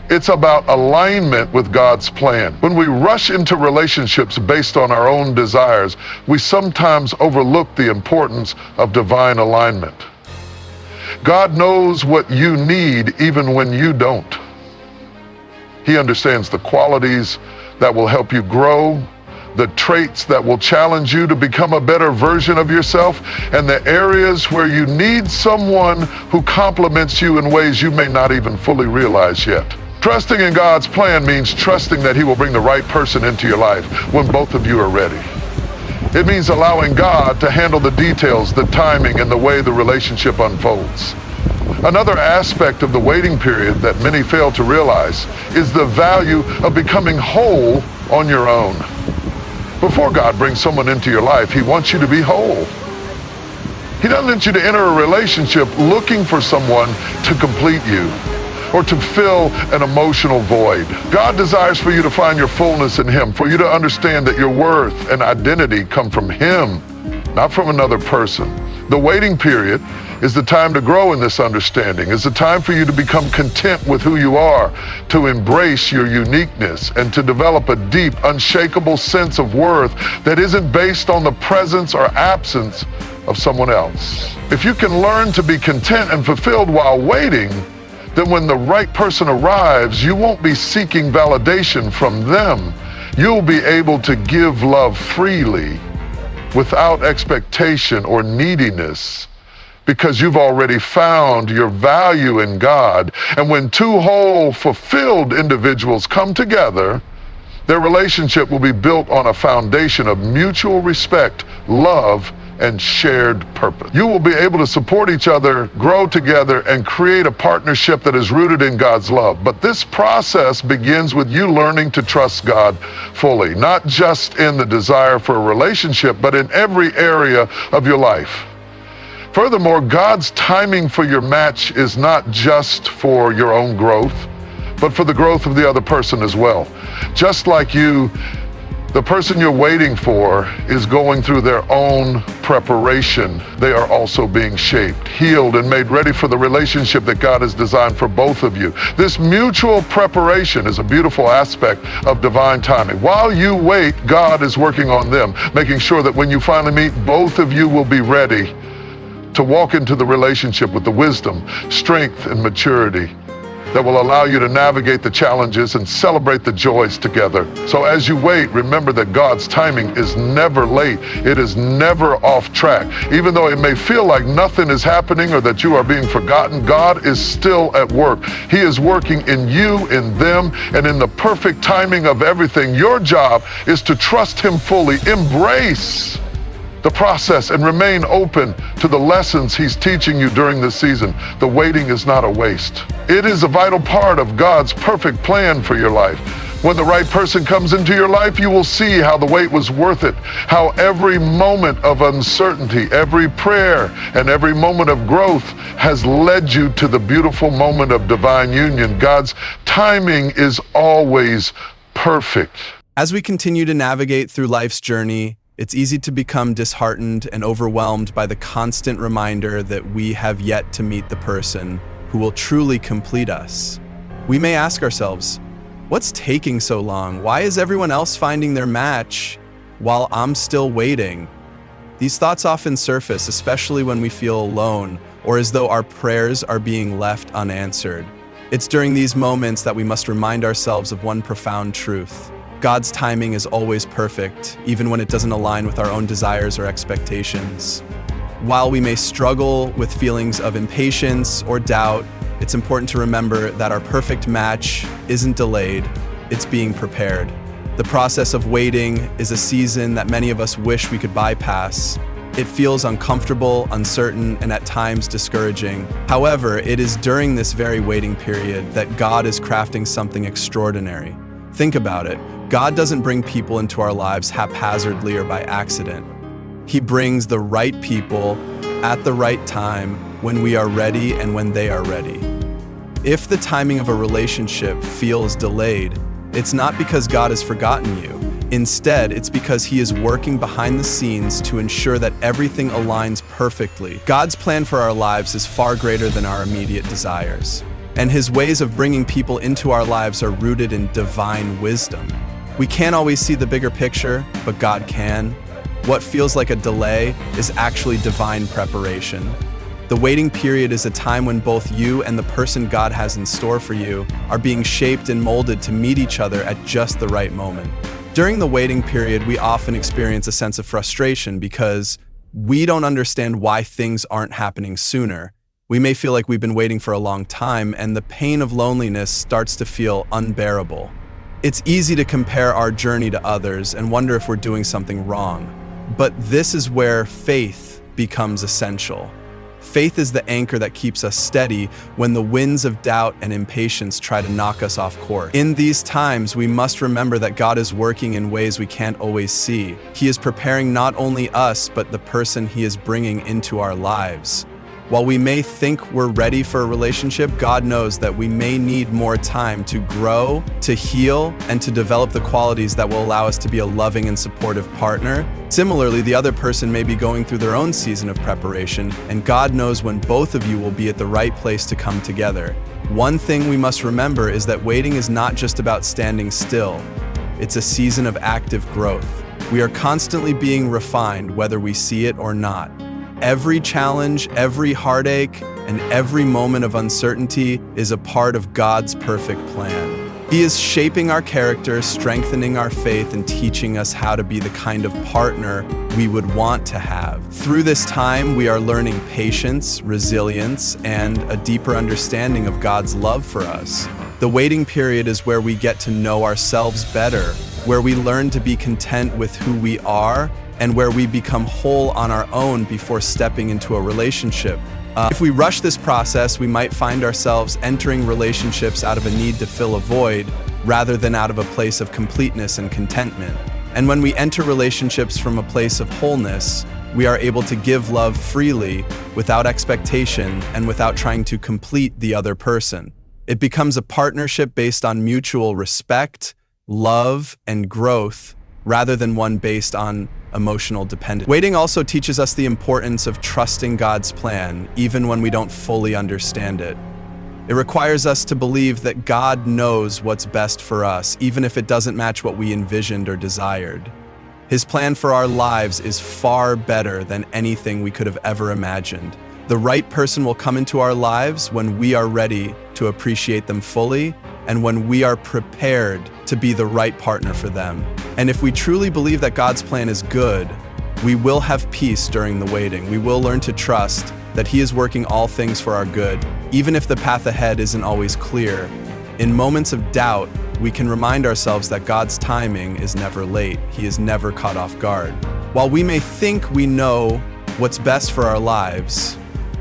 A: It's about alignment with God's plan. When we rush into relationships based on our own desires, we sometimes overlook the importance of divine alignment. God knows what you need even when you don't. He understands the qualities that will help you grow, the traits that will challenge you to become a better version of yourself, and the areas where you need someone who complements you in ways you may not even fully realize yet. Trusting in God's plan means trusting that He will bring the right person into your life when both of you are ready. It means allowing God to handle the details, the timing, and the way the relationship unfolds. Another aspect of the waiting period that many fail to realize is the value of becoming whole on your own. Before God brings someone into your life, He wants you to be whole. He doesn't want you to enter a relationship looking for someone to complete you or to fill an emotional void. God desires for you to find your fullness in Him, for you to understand that your worth and identity come from Him, not from another person. The waiting period is the time to grow in this understanding. It's the time for you to become content with who you are, to embrace your uniqueness, and to develop a deep, unshakable sense of worth that isn't based on the presence or absence of someone else. If you can learn to be content and fulfilled while waiting, then when the right person arrives, you won't be seeking validation from them. You'll be able to give love freely without expectation or neediness, because you've already found your value in God. And when two whole, fulfilled individuals come together, their relationship will be built on a foundation of mutual respect, love, and shared purpose. You will be able to support each other, grow together, and create a partnership that is rooted in God's love. But this process begins with you learning to trust God fully, not just in the desire for a relationship, but in every area of your life. Furthermore, God's timing for your match is not just for your own growth, but for the growth of the other person as well. Just like you, the person you're waiting for is going through their own preparation. They are also being shaped, healed, and made ready for the relationship that God has designed for both of you. This mutual preparation is a beautiful aspect of divine timing. While you wait, God is working on them, making sure that when you finally meet, both of you will be ready to walk into the relationship with the wisdom, strength, and maturity that will allow you to navigate the challenges and celebrate the joys together. So as you wait, remember that God's timing is never late. It is never off track. Even though it may feel like nothing is happening or that you are being forgotten, God is still at work. He is working in you, in them, and in the perfect timing of everything. Your job is to trust Him fully, embrace the process, and remain open to the lessons He's teaching you during this season. The waiting is not a waste. It is a vital part of God's perfect plan for your life. When the right person comes into your life, you will see how the wait was worth it, how every moment of uncertainty, every prayer, and every moment of growth has led you to the beautiful moment of divine union. God's timing is always perfect.
B: As we continue to navigate through life's journey, it's easy to become disheartened and overwhelmed by the constant reminder that we have yet to meet the person who will truly complete us. We may ask ourselves, what's taking so long? Why is everyone else finding their match while I'm still waiting? These thoughts often surface, especially when we feel alone or as though our prayers are being left unanswered. It's during these moments that we must remind ourselves of one profound truth. God's timing is always perfect, even when it doesn't align with our own desires or expectations. While we may struggle with feelings of impatience or doubt, it's important to remember that our perfect match isn't delayed, it's being prepared. The process of waiting is a season that many of us wish we could bypass. It feels uncomfortable, uncertain, and at times discouraging. However, it is during this very waiting period that God is crafting something extraordinary. Think about it. God doesn't bring people into our lives haphazardly or by accident. He brings the right people at the right time when we are ready and when they are ready. If the timing of a relationship feels delayed, it's not because God has forgotten you. Instead, it's because He is working behind the scenes to ensure that everything aligns perfectly. God's plan for our lives is far greater than our immediate desires, and His ways of bringing people into our lives are rooted in divine wisdom. We can't always see the bigger picture, but God can. What feels like a delay is actually divine preparation. The waiting period is a time when both you and the person God has in store for you are being shaped and molded to meet each other at just the right moment. During the waiting period, we often experience a sense of frustration because we don't understand why things aren't happening sooner. We may feel like we've been waiting for a long time, and the pain of loneliness starts to feel unbearable. It's easy to compare our journey to others and wonder if we're doing something wrong. But this is where faith becomes essential. Faith is the anchor that keeps us steady when the winds of doubt and impatience try to knock us off course. In these times, we must remember that God is working in ways we can't always see. He is preparing not only us, but the person He is bringing into our lives. While we may think we're ready for a relationship, God knows that we may need more time to grow, to heal, and to develop the qualities that will allow us to be a loving and supportive partner. Similarly, the other person may be going through their own season of preparation, and God knows when both of you will be at the right place to come together. One thing we must remember is that waiting is not just about standing still. It's a season of active growth. We are constantly being refined, whether we see it or not. Every challenge, every heartache, and every moment of uncertainty is a part of God's perfect plan. He is shaping our character, strengthening our faith, and teaching us how to be the kind of partner we would want to have. Through this time, we are learning patience, resilience, and a deeper understanding of God's love for us. The waiting period is where we get to know ourselves better, where we learn to be content with who we are, and where we become whole on our own before stepping into a relationship. If we rush this process, we might find ourselves entering relationships out of a need to fill a void rather than out of a place of completeness and contentment. And when we enter relationships from a place of wholeness, we are able to give love freely, without expectation, and without trying to complete the other person. It becomes a partnership based on mutual respect, love, and growth, rather than one based on emotional dependence. Waiting also teaches us the importance of trusting God's plan, even when we don't fully understand it. It requires us to believe that God knows what's best for us, even if it doesn't match what we envisioned or desired. His plan for our lives is far better than anything we could have ever imagined. The right person will come into our lives when we are ready to appreciate them fully and when we are prepared to be the right partner for them. And if we truly believe that God's plan is good, we will have peace during the waiting. We will learn to trust that He is working all things for our good, even if the path ahead isn't always clear. In moments of doubt, we can remind ourselves that God's timing is never late. He is never caught off guard. While we may think we know what's best for our lives,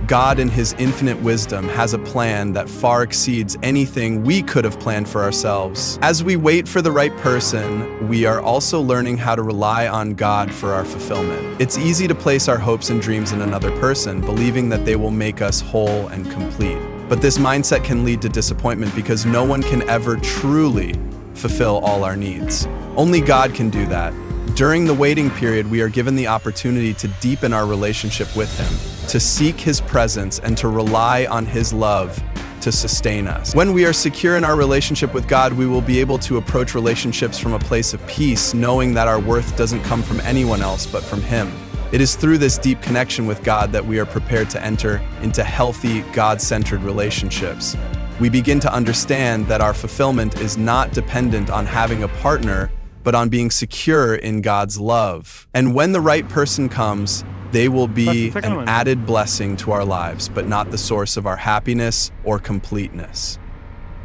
B: God in His infinite wisdom has a plan that far exceeds anything we could have planned for ourselves. As we wait for the right person, we are also learning how to rely on God for our fulfillment. It's easy to place our hopes and dreams in another person, believing that they will make us whole and complete. But this mindset can lead to disappointment because no one can ever truly fulfill all our needs. Only God can do that. During the waiting period, we are given the opportunity to deepen our relationship with Him, to seek His presence, and to rely on His love to sustain us. When we are secure in our relationship with God, we will be able to approach relationships from a place of peace, knowing that our worth doesn't come from anyone else but from Him. It is through this deep connection with God that we are prepared to enter into healthy, God-centered relationships. We begin to understand that our fulfillment is not dependent on having a partner, but on being secure in God's love. And when the right person comes, they will be an added blessing to our lives, but not the source of our happiness or completeness.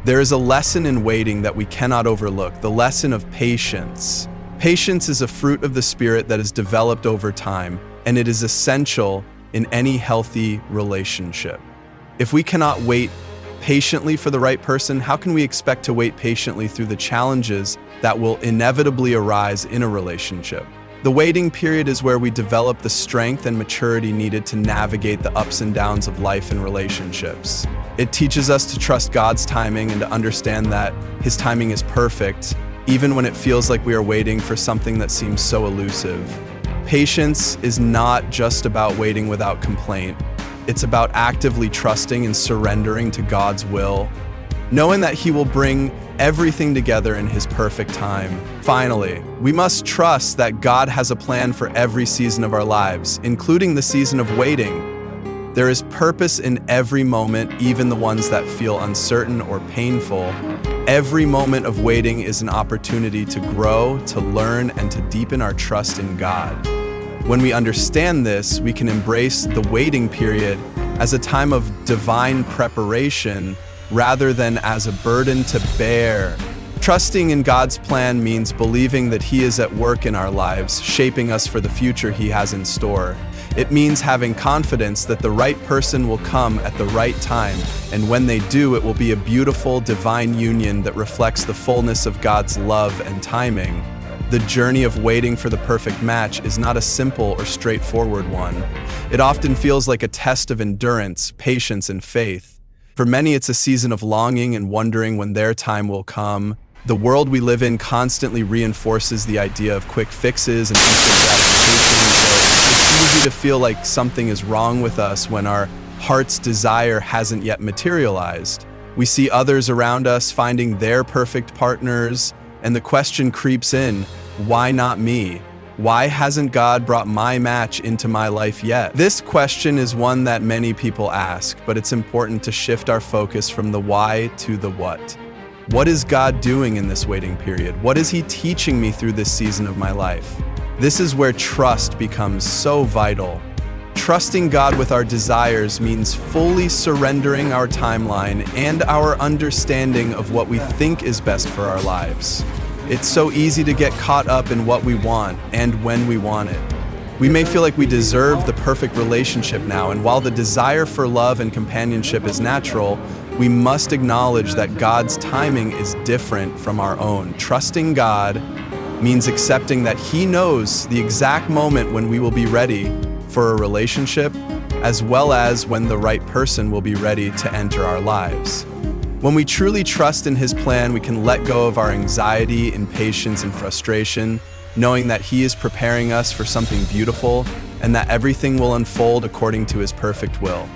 B: There is a lesson in waiting that we cannot overlook, the lesson of patience. Patience is a fruit of the Spirit that is developed over time, and it is essential in any healthy relationship. If we cannot wait patiently for the right person, how can we expect to wait patiently through the challenges that will inevitably arise in a relationship? The waiting period is where we develop the strength and maturity needed to navigate the ups and downs of life and relationships. It teaches us to trust God's timing and to understand that His timing is perfect, even when it feels like we are waiting for something that seems so elusive. Patience is not just about waiting without complaint. It's about actively trusting and surrendering to God's will, knowing that He will bring everything together in His perfect time. Finally, we must trust that God has a plan for every season of our lives, including the season of waiting. There is purpose in every moment, even the ones that feel uncertain or painful. Every moment of waiting is an opportunity to grow, to learn, and to deepen our trust in God. When we understand this, we can embrace the waiting period as a time of divine preparation rather than as a burden to bear. Trusting in God's plan means believing that He is at work in our lives, shaping us for the future He has in store. It means having confidence that the right person will come at the right time, and when they do, it will be a beautiful, divine union that reflects the fullness of God's love and timing. The journey of waiting for the perfect match is not a simple or straightforward one. It often feels like a test of endurance, patience, and faith. For many, it's a season of longing and wondering when their time will come. The world we live in constantly reinforces the idea of quick fixes and instant gratification, so it's easy to feel like something is wrong with us when our heart's desire hasn't yet materialized. We see others around us finding their perfect partners, and the question creeps in, why not me? Why hasn't God brought my match into my life yet? This question is one that many people ask, but it's important to shift our focus from the why to the what. What is God doing in this waiting period? What is He teaching me through this season of my life? This is where trust becomes so vital. Trusting God with our desires means fully surrendering our timeline and our understanding of what we think is best for our lives. It's so easy to get caught up in what we want and when we want it. We may feel like we deserve the perfect relationship now, and while the desire for love and companionship is natural, we must acknowledge that God's timing is different from our own. Trusting God means accepting that He knows the exact moment when we will be ready for a relationship, as well as when the right person will be ready to enter our lives. When we truly trust in His plan, we can let go of our anxiety, impatience, and frustration, knowing that He is preparing us for something beautiful and that everything will unfold according to His perfect will.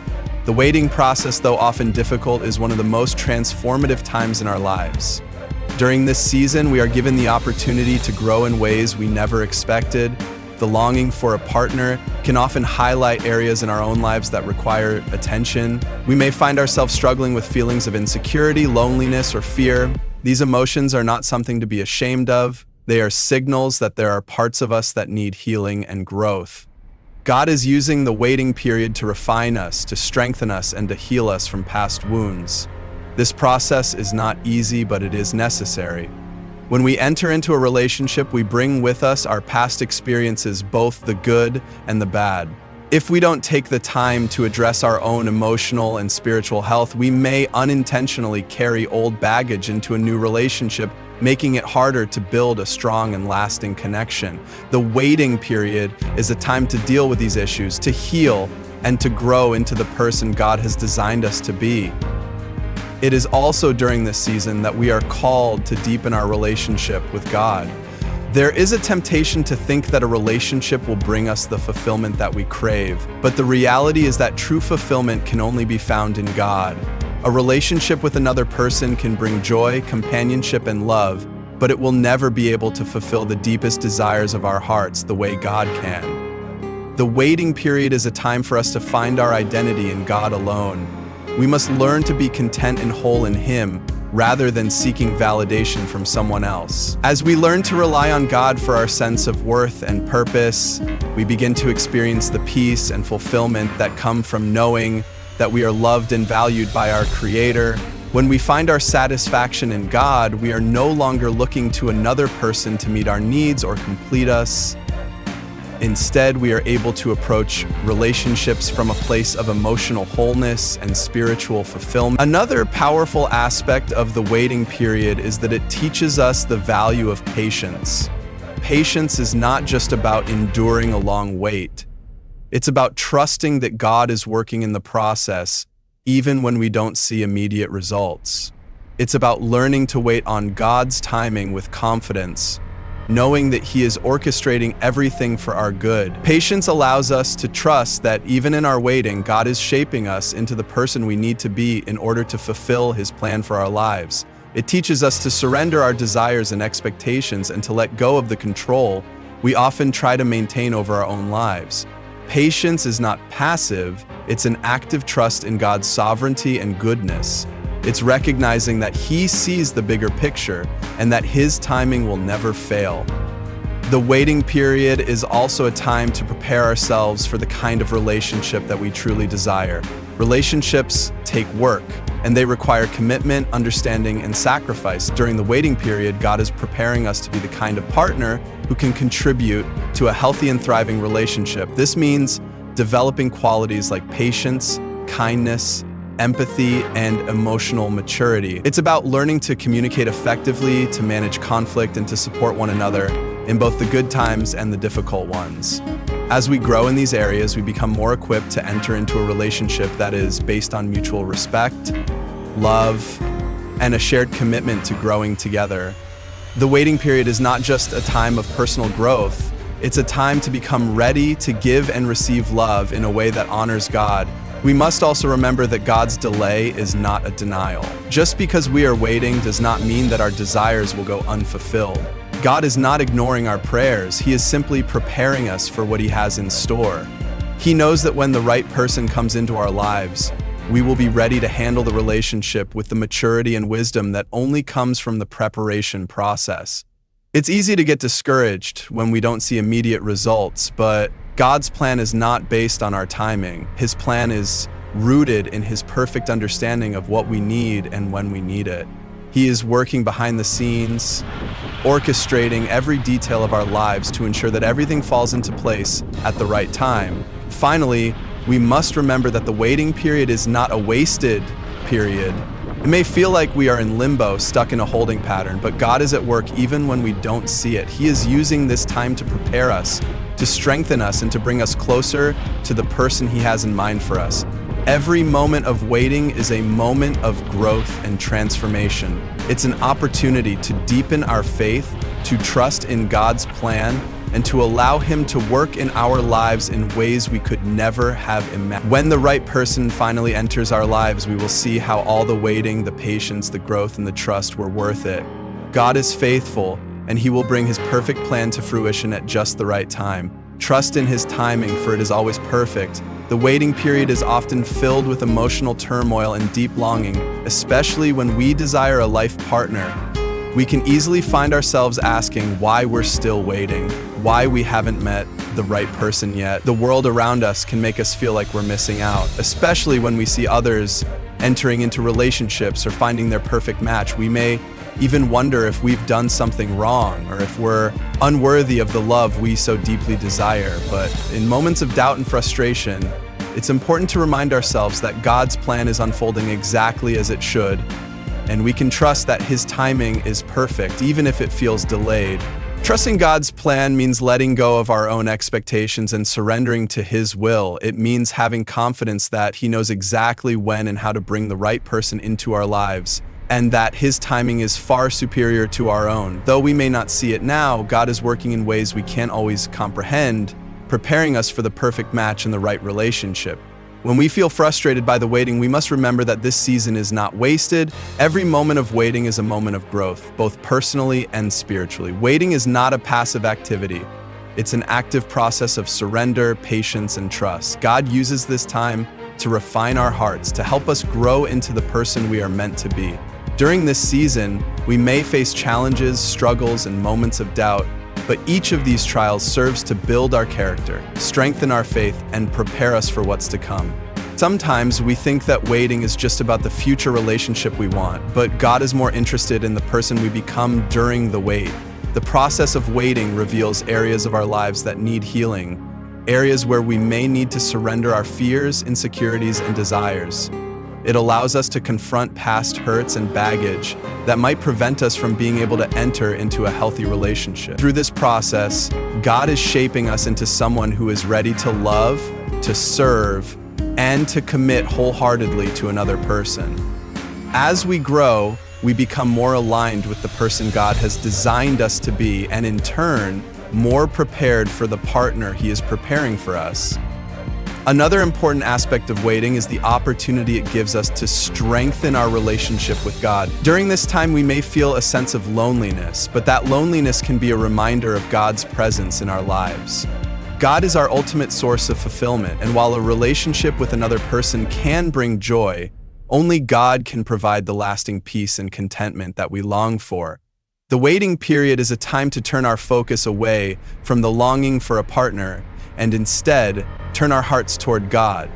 B: The waiting process, though often difficult, is one of the most transformative times in our lives. During this season, we are given the opportunity to grow in ways we never expected. The longing for a partner can often highlight areas in our own lives that require attention. We may find ourselves struggling with feelings of insecurity, loneliness, or fear. These emotions are not something to be ashamed of. They are signals that there are parts of us that need healing and growth. God is using the waiting period to refine us, to strengthen us, and to heal us from past wounds. This process is not easy, but it is necessary. When we enter into a relationship, we bring with us our past experiences, both the good and the bad. If we don't take the time to address our own emotional and spiritual health, we may unintentionally carry old baggage into a new relationship, making it harder to build a strong and lasting connection. The waiting period is a time to deal with these issues, to heal, and to grow into the person God has designed us to be. It is also during this season that we are called to deepen our relationship with God. There is a temptation to think that a relationship will bring us the fulfillment that we crave, but the reality is that true fulfillment can only be found in God. A relationship with another person can bring joy, companionship, and love, but it will never be able to fulfill the deepest desires of our hearts the way God can. The waiting period is a time for us to find our identity in God alone. We must learn to be content and whole in Him, rather than seeking validation from someone else. As we learn to rely on God for our sense of worth and purpose, we begin to experience the peace and fulfillment that come from knowing that we are loved and valued by our Creator. When we find our satisfaction in God, we are no longer looking to another person to meet our needs or complete us. Instead, we are able to approach relationships from a place of emotional wholeness and spiritual fulfillment. Another powerful aspect of the waiting period is that it teaches us the value of patience. Patience is not just about enduring a long wait. It's about trusting that God is working in the process, even when we don't see immediate results. It's about learning to wait on God's timing with confidence, knowing that He is orchestrating everything for our good. Patience allows us to trust that even in our waiting, God is shaping us into the person we need to be in order to fulfill His plan for our lives. It teaches us to surrender our desires and expectations and to let go of the control we often try to maintain over our own lives. Patience is not passive, it's an active trust in God's sovereignty and goodness. It's recognizing that He sees the bigger picture and that His timing will never fail. The waiting period is also a time to prepare ourselves for the kind of relationship that we truly desire. Relationships take work, and they require commitment, understanding, and sacrifice. During the waiting period, God is preparing us to be the kind of partner who can contribute to a healthy and thriving relationship. This means developing qualities like patience, kindness, empathy, and emotional maturity. It's about learning to communicate effectively, to manage conflict, and to support one another in both the good times and the difficult ones. As we grow in these areas, we become more equipped to enter into a relationship that is based on mutual respect, love, and a shared commitment to growing together. The waiting period is not just a time of personal growth, it's a time to become ready to give and receive love in a way that honors God. We must also remember that God's delay is not a denial. Just because we are waiting does not mean that our desires will go unfulfilled. God is not ignoring our prayers, He is simply preparing us for what He has in store. He knows that when the right person comes into our lives, we will be ready to handle the relationship with the maturity and wisdom that only comes from the preparation process. It's easy to get discouraged when we don't see immediate results, but God's plan is not based on our timing. His plan is rooted in His perfect understanding of what we need and when we need it. He is working behind the scenes, orchestrating every detail of our lives to ensure that everything falls into place at the right time. Finally, we must remember that the waiting period is not a wasted period. It may feel like we are in limbo, stuck in a holding pattern, but God is at work even when we don't see it. He is using this time to prepare us, to strengthen us, and to bring us closer to the person He has in mind for us. Every moment of waiting is a moment of growth and transformation. It's an opportunity to deepen our faith, to trust in God's plan, and to allow Him to work in our lives in ways we could never have imagined. When the right person finally enters our lives, we will see how all the waiting, the patience, the growth, and the trust were worth it. God is faithful, and He will bring His perfect plan to fruition at just the right time. Trust in His timing, for it is always perfect. The waiting period is often filled with emotional turmoil and deep longing, especially when we desire a life partner. We can easily find ourselves asking why we're still waiting, why we haven't met the right person yet. The world around us can make us feel like we're missing out, especially when we see others entering into relationships or finding their perfect match. We may even wonder if we've done something wrong or if we're unworthy of the love we so deeply desire. But in moments of doubt and frustration, it's important to remind ourselves that God's plan is unfolding exactly as it should, and we can trust that His timing is perfect, even if it feels delayed. Trusting God's plan means letting go of our own expectations and surrendering to His will. It means having confidence that He knows exactly when and how to bring the right person into our lives, and that His timing is far superior to our own. Though we may not see it now, God is working in ways we can't always comprehend, preparing us for the perfect match and the right relationship. When we feel frustrated by the waiting, we must remember that this season is not wasted. Every moment of waiting is a moment of growth, both personally and spiritually. Waiting is not a passive activity. It's an active process of surrender, patience, and trust. God uses this time to refine our hearts, to help us grow into the person we are meant to be. During this season, we may face challenges, struggles, and moments of doubt, but each of these trials serves to build our character, strengthen our faith, and prepare us for what's to come. Sometimes we think that waiting is just about the future relationship we want, but God is more interested in the person we become during the wait. The process of waiting reveals areas of our lives that need healing, areas where we may need to surrender our fears, insecurities, and desires. It allows us to confront past hurts and baggage that might prevent us from being able to enter into a healthy relationship. Through this process, God is shaping us into someone who is ready to love, to serve, and to commit wholeheartedly to another person. As we grow, we become more aligned with the person God has designed us to be, and in turn, more prepared for the partner He is preparing for us. Another important aspect of waiting is the opportunity it gives us to strengthen our relationship with God. During this time, we may feel a sense of loneliness, but that loneliness can be a reminder of God's presence in our lives. God is our ultimate source of fulfillment, and while a relationship with another person can bring joy, only God can provide the lasting peace and contentment that we long for. The waiting period is a time to turn our focus away from the longing for a partner and instead turn our hearts toward God.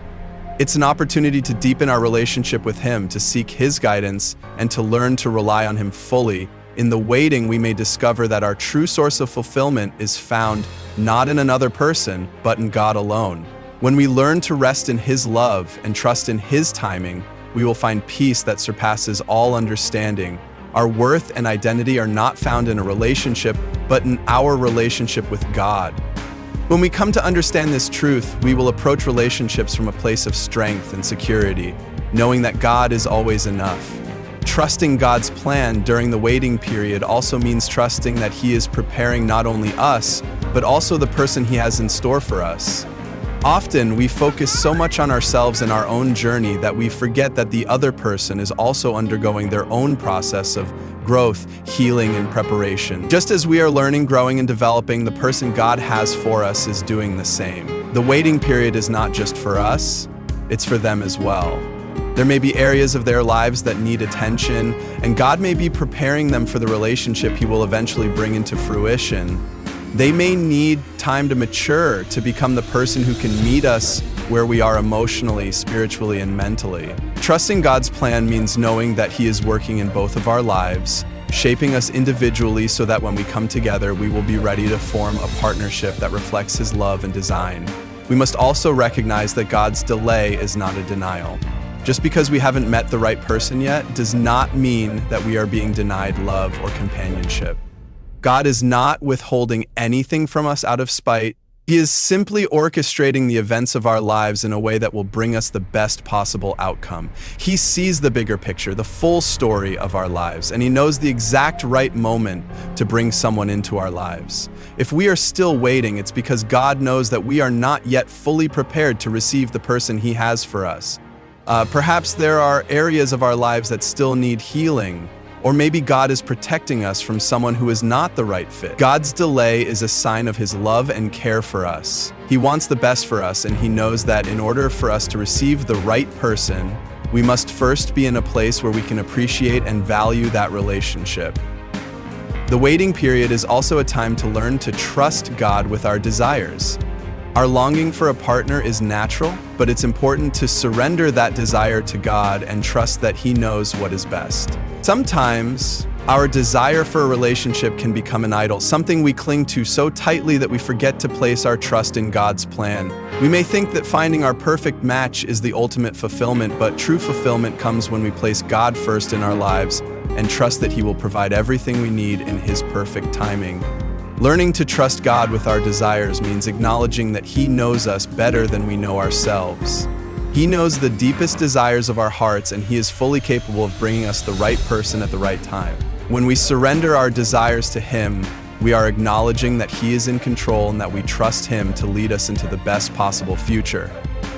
B: It's an opportunity to deepen our relationship with Him, to seek His guidance, and to learn to rely on Him fully. In the waiting, we may discover that our true source of fulfillment is found not in another person, but in God alone. When we learn to rest in His love and trust in His timing, we will find peace that surpasses all understanding. Our worth and identity are not found in a relationship, but in our relationship with God. When we come to understand this truth, we will approach relationships from a place of strength and security, knowing that God is always enough. Trusting God's plan during the waiting period also means trusting that He is preparing not only us, but also the person He has in store for us. Often, we focus so much on ourselves and our own journey that we forget that the other person is also undergoing their own process of growth, healing, and preparation. Just as we are learning, growing, and developing, the person God has for us is doing the same. The waiting period is not just for us, it's for them as well. There may be areas of their lives that need attention, and God may be preparing them for the relationship He will eventually bring into fruition. They may need time to mature, to become the person who can meet us where we are emotionally, spiritually, and mentally. Trusting God's plan means knowing that He is working in both of our lives, shaping us individually so that when we come together, we will be ready to form a partnership that reflects His love and design. We must also recognize that God's delay is not a denial. Just because we haven't met the right person yet does not mean that we are being denied love or companionship. God is not withholding anything from us out of spite. He is simply orchestrating the events of our lives in a way that will bring us the best possible outcome. He sees the bigger picture, the full story of our lives, and He knows the exact right moment to bring someone into our lives. If we are still waiting, it's because God knows that we are not yet fully prepared to receive the person He has for us. Perhaps there are areas of our lives that still need healing, Or maybe God is protecting us from someone who is not the right fit. God's delay is a sign of his love and care for us. He wants the best for us, and he knows that in order for us to receive the right person, we must first be in a place where we can appreciate and value that relationship. The waiting period is also a time to learn to trust God with our desires. Our longing for a partner is natural, but it's important to surrender that desire to God and trust that he knows what is best. Sometimes, our desire for a relationship can become an idol, something we cling to so tightly that we forget to place our trust in God's plan. We may think that finding our perfect match is the ultimate fulfillment, but true fulfillment comes when we place God first in our lives and trust that he will provide everything we need in his perfect timing. Learning to trust God with our desires means acknowledging that he knows us better than we know ourselves. He knows the deepest desires of our hearts, and he is fully capable of bringing us the right person at the right time. When we surrender our desires to him, we are acknowledging that he is in control and that we trust him to lead us into the best possible future.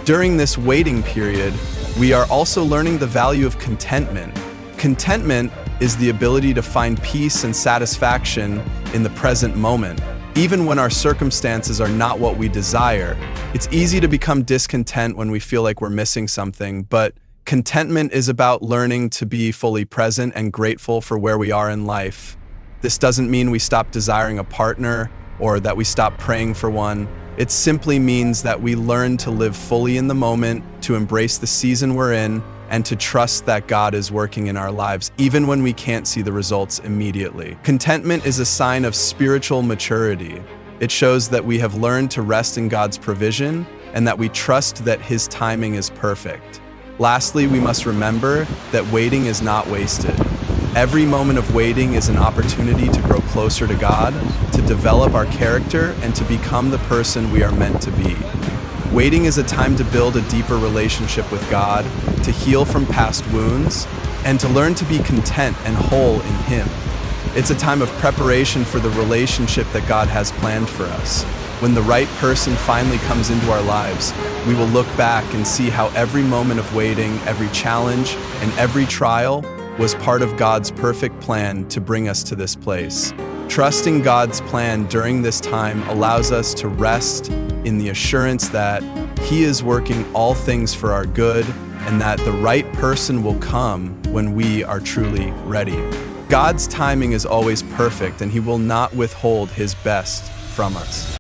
B: During this waiting period, we are also learning the value of contentment. Contentment is the ability to find peace and satisfaction in the present moment. Even when our circumstances are not what we desire, it's easy to become discontent when we feel like we're missing something, but contentment is about learning to be fully present and grateful for where we are in life. This doesn't mean we stop desiring a partner or that we stop praying for one. It simply means that we learn to live fully in the moment, to embrace the season we're in, and to trust that God is working in our lives, even when we can't see the results immediately. Contentment is a sign of spiritual maturity. It shows that we have learned to rest in God's provision and that we trust that his timing is perfect. Lastly, we must remember that waiting is not wasted. Every moment of waiting is an opportunity to grow closer to God, to develop our character, and to become the person we are meant to be. Waiting is a time to build a deeper relationship with God, to heal from past wounds, and to learn to be content and whole in him. It's a time of preparation for the relationship that God has planned for us. When the right person finally comes into our lives, we will look back and see how every moment of waiting, every challenge, and every trial was part of God's perfect plan to bring us to this place. Trusting God's plan during this time allows us to rest in the assurance that he is working all things for our good and that the right person will come when we are truly ready. God's timing is always perfect, and he will not withhold his best from us.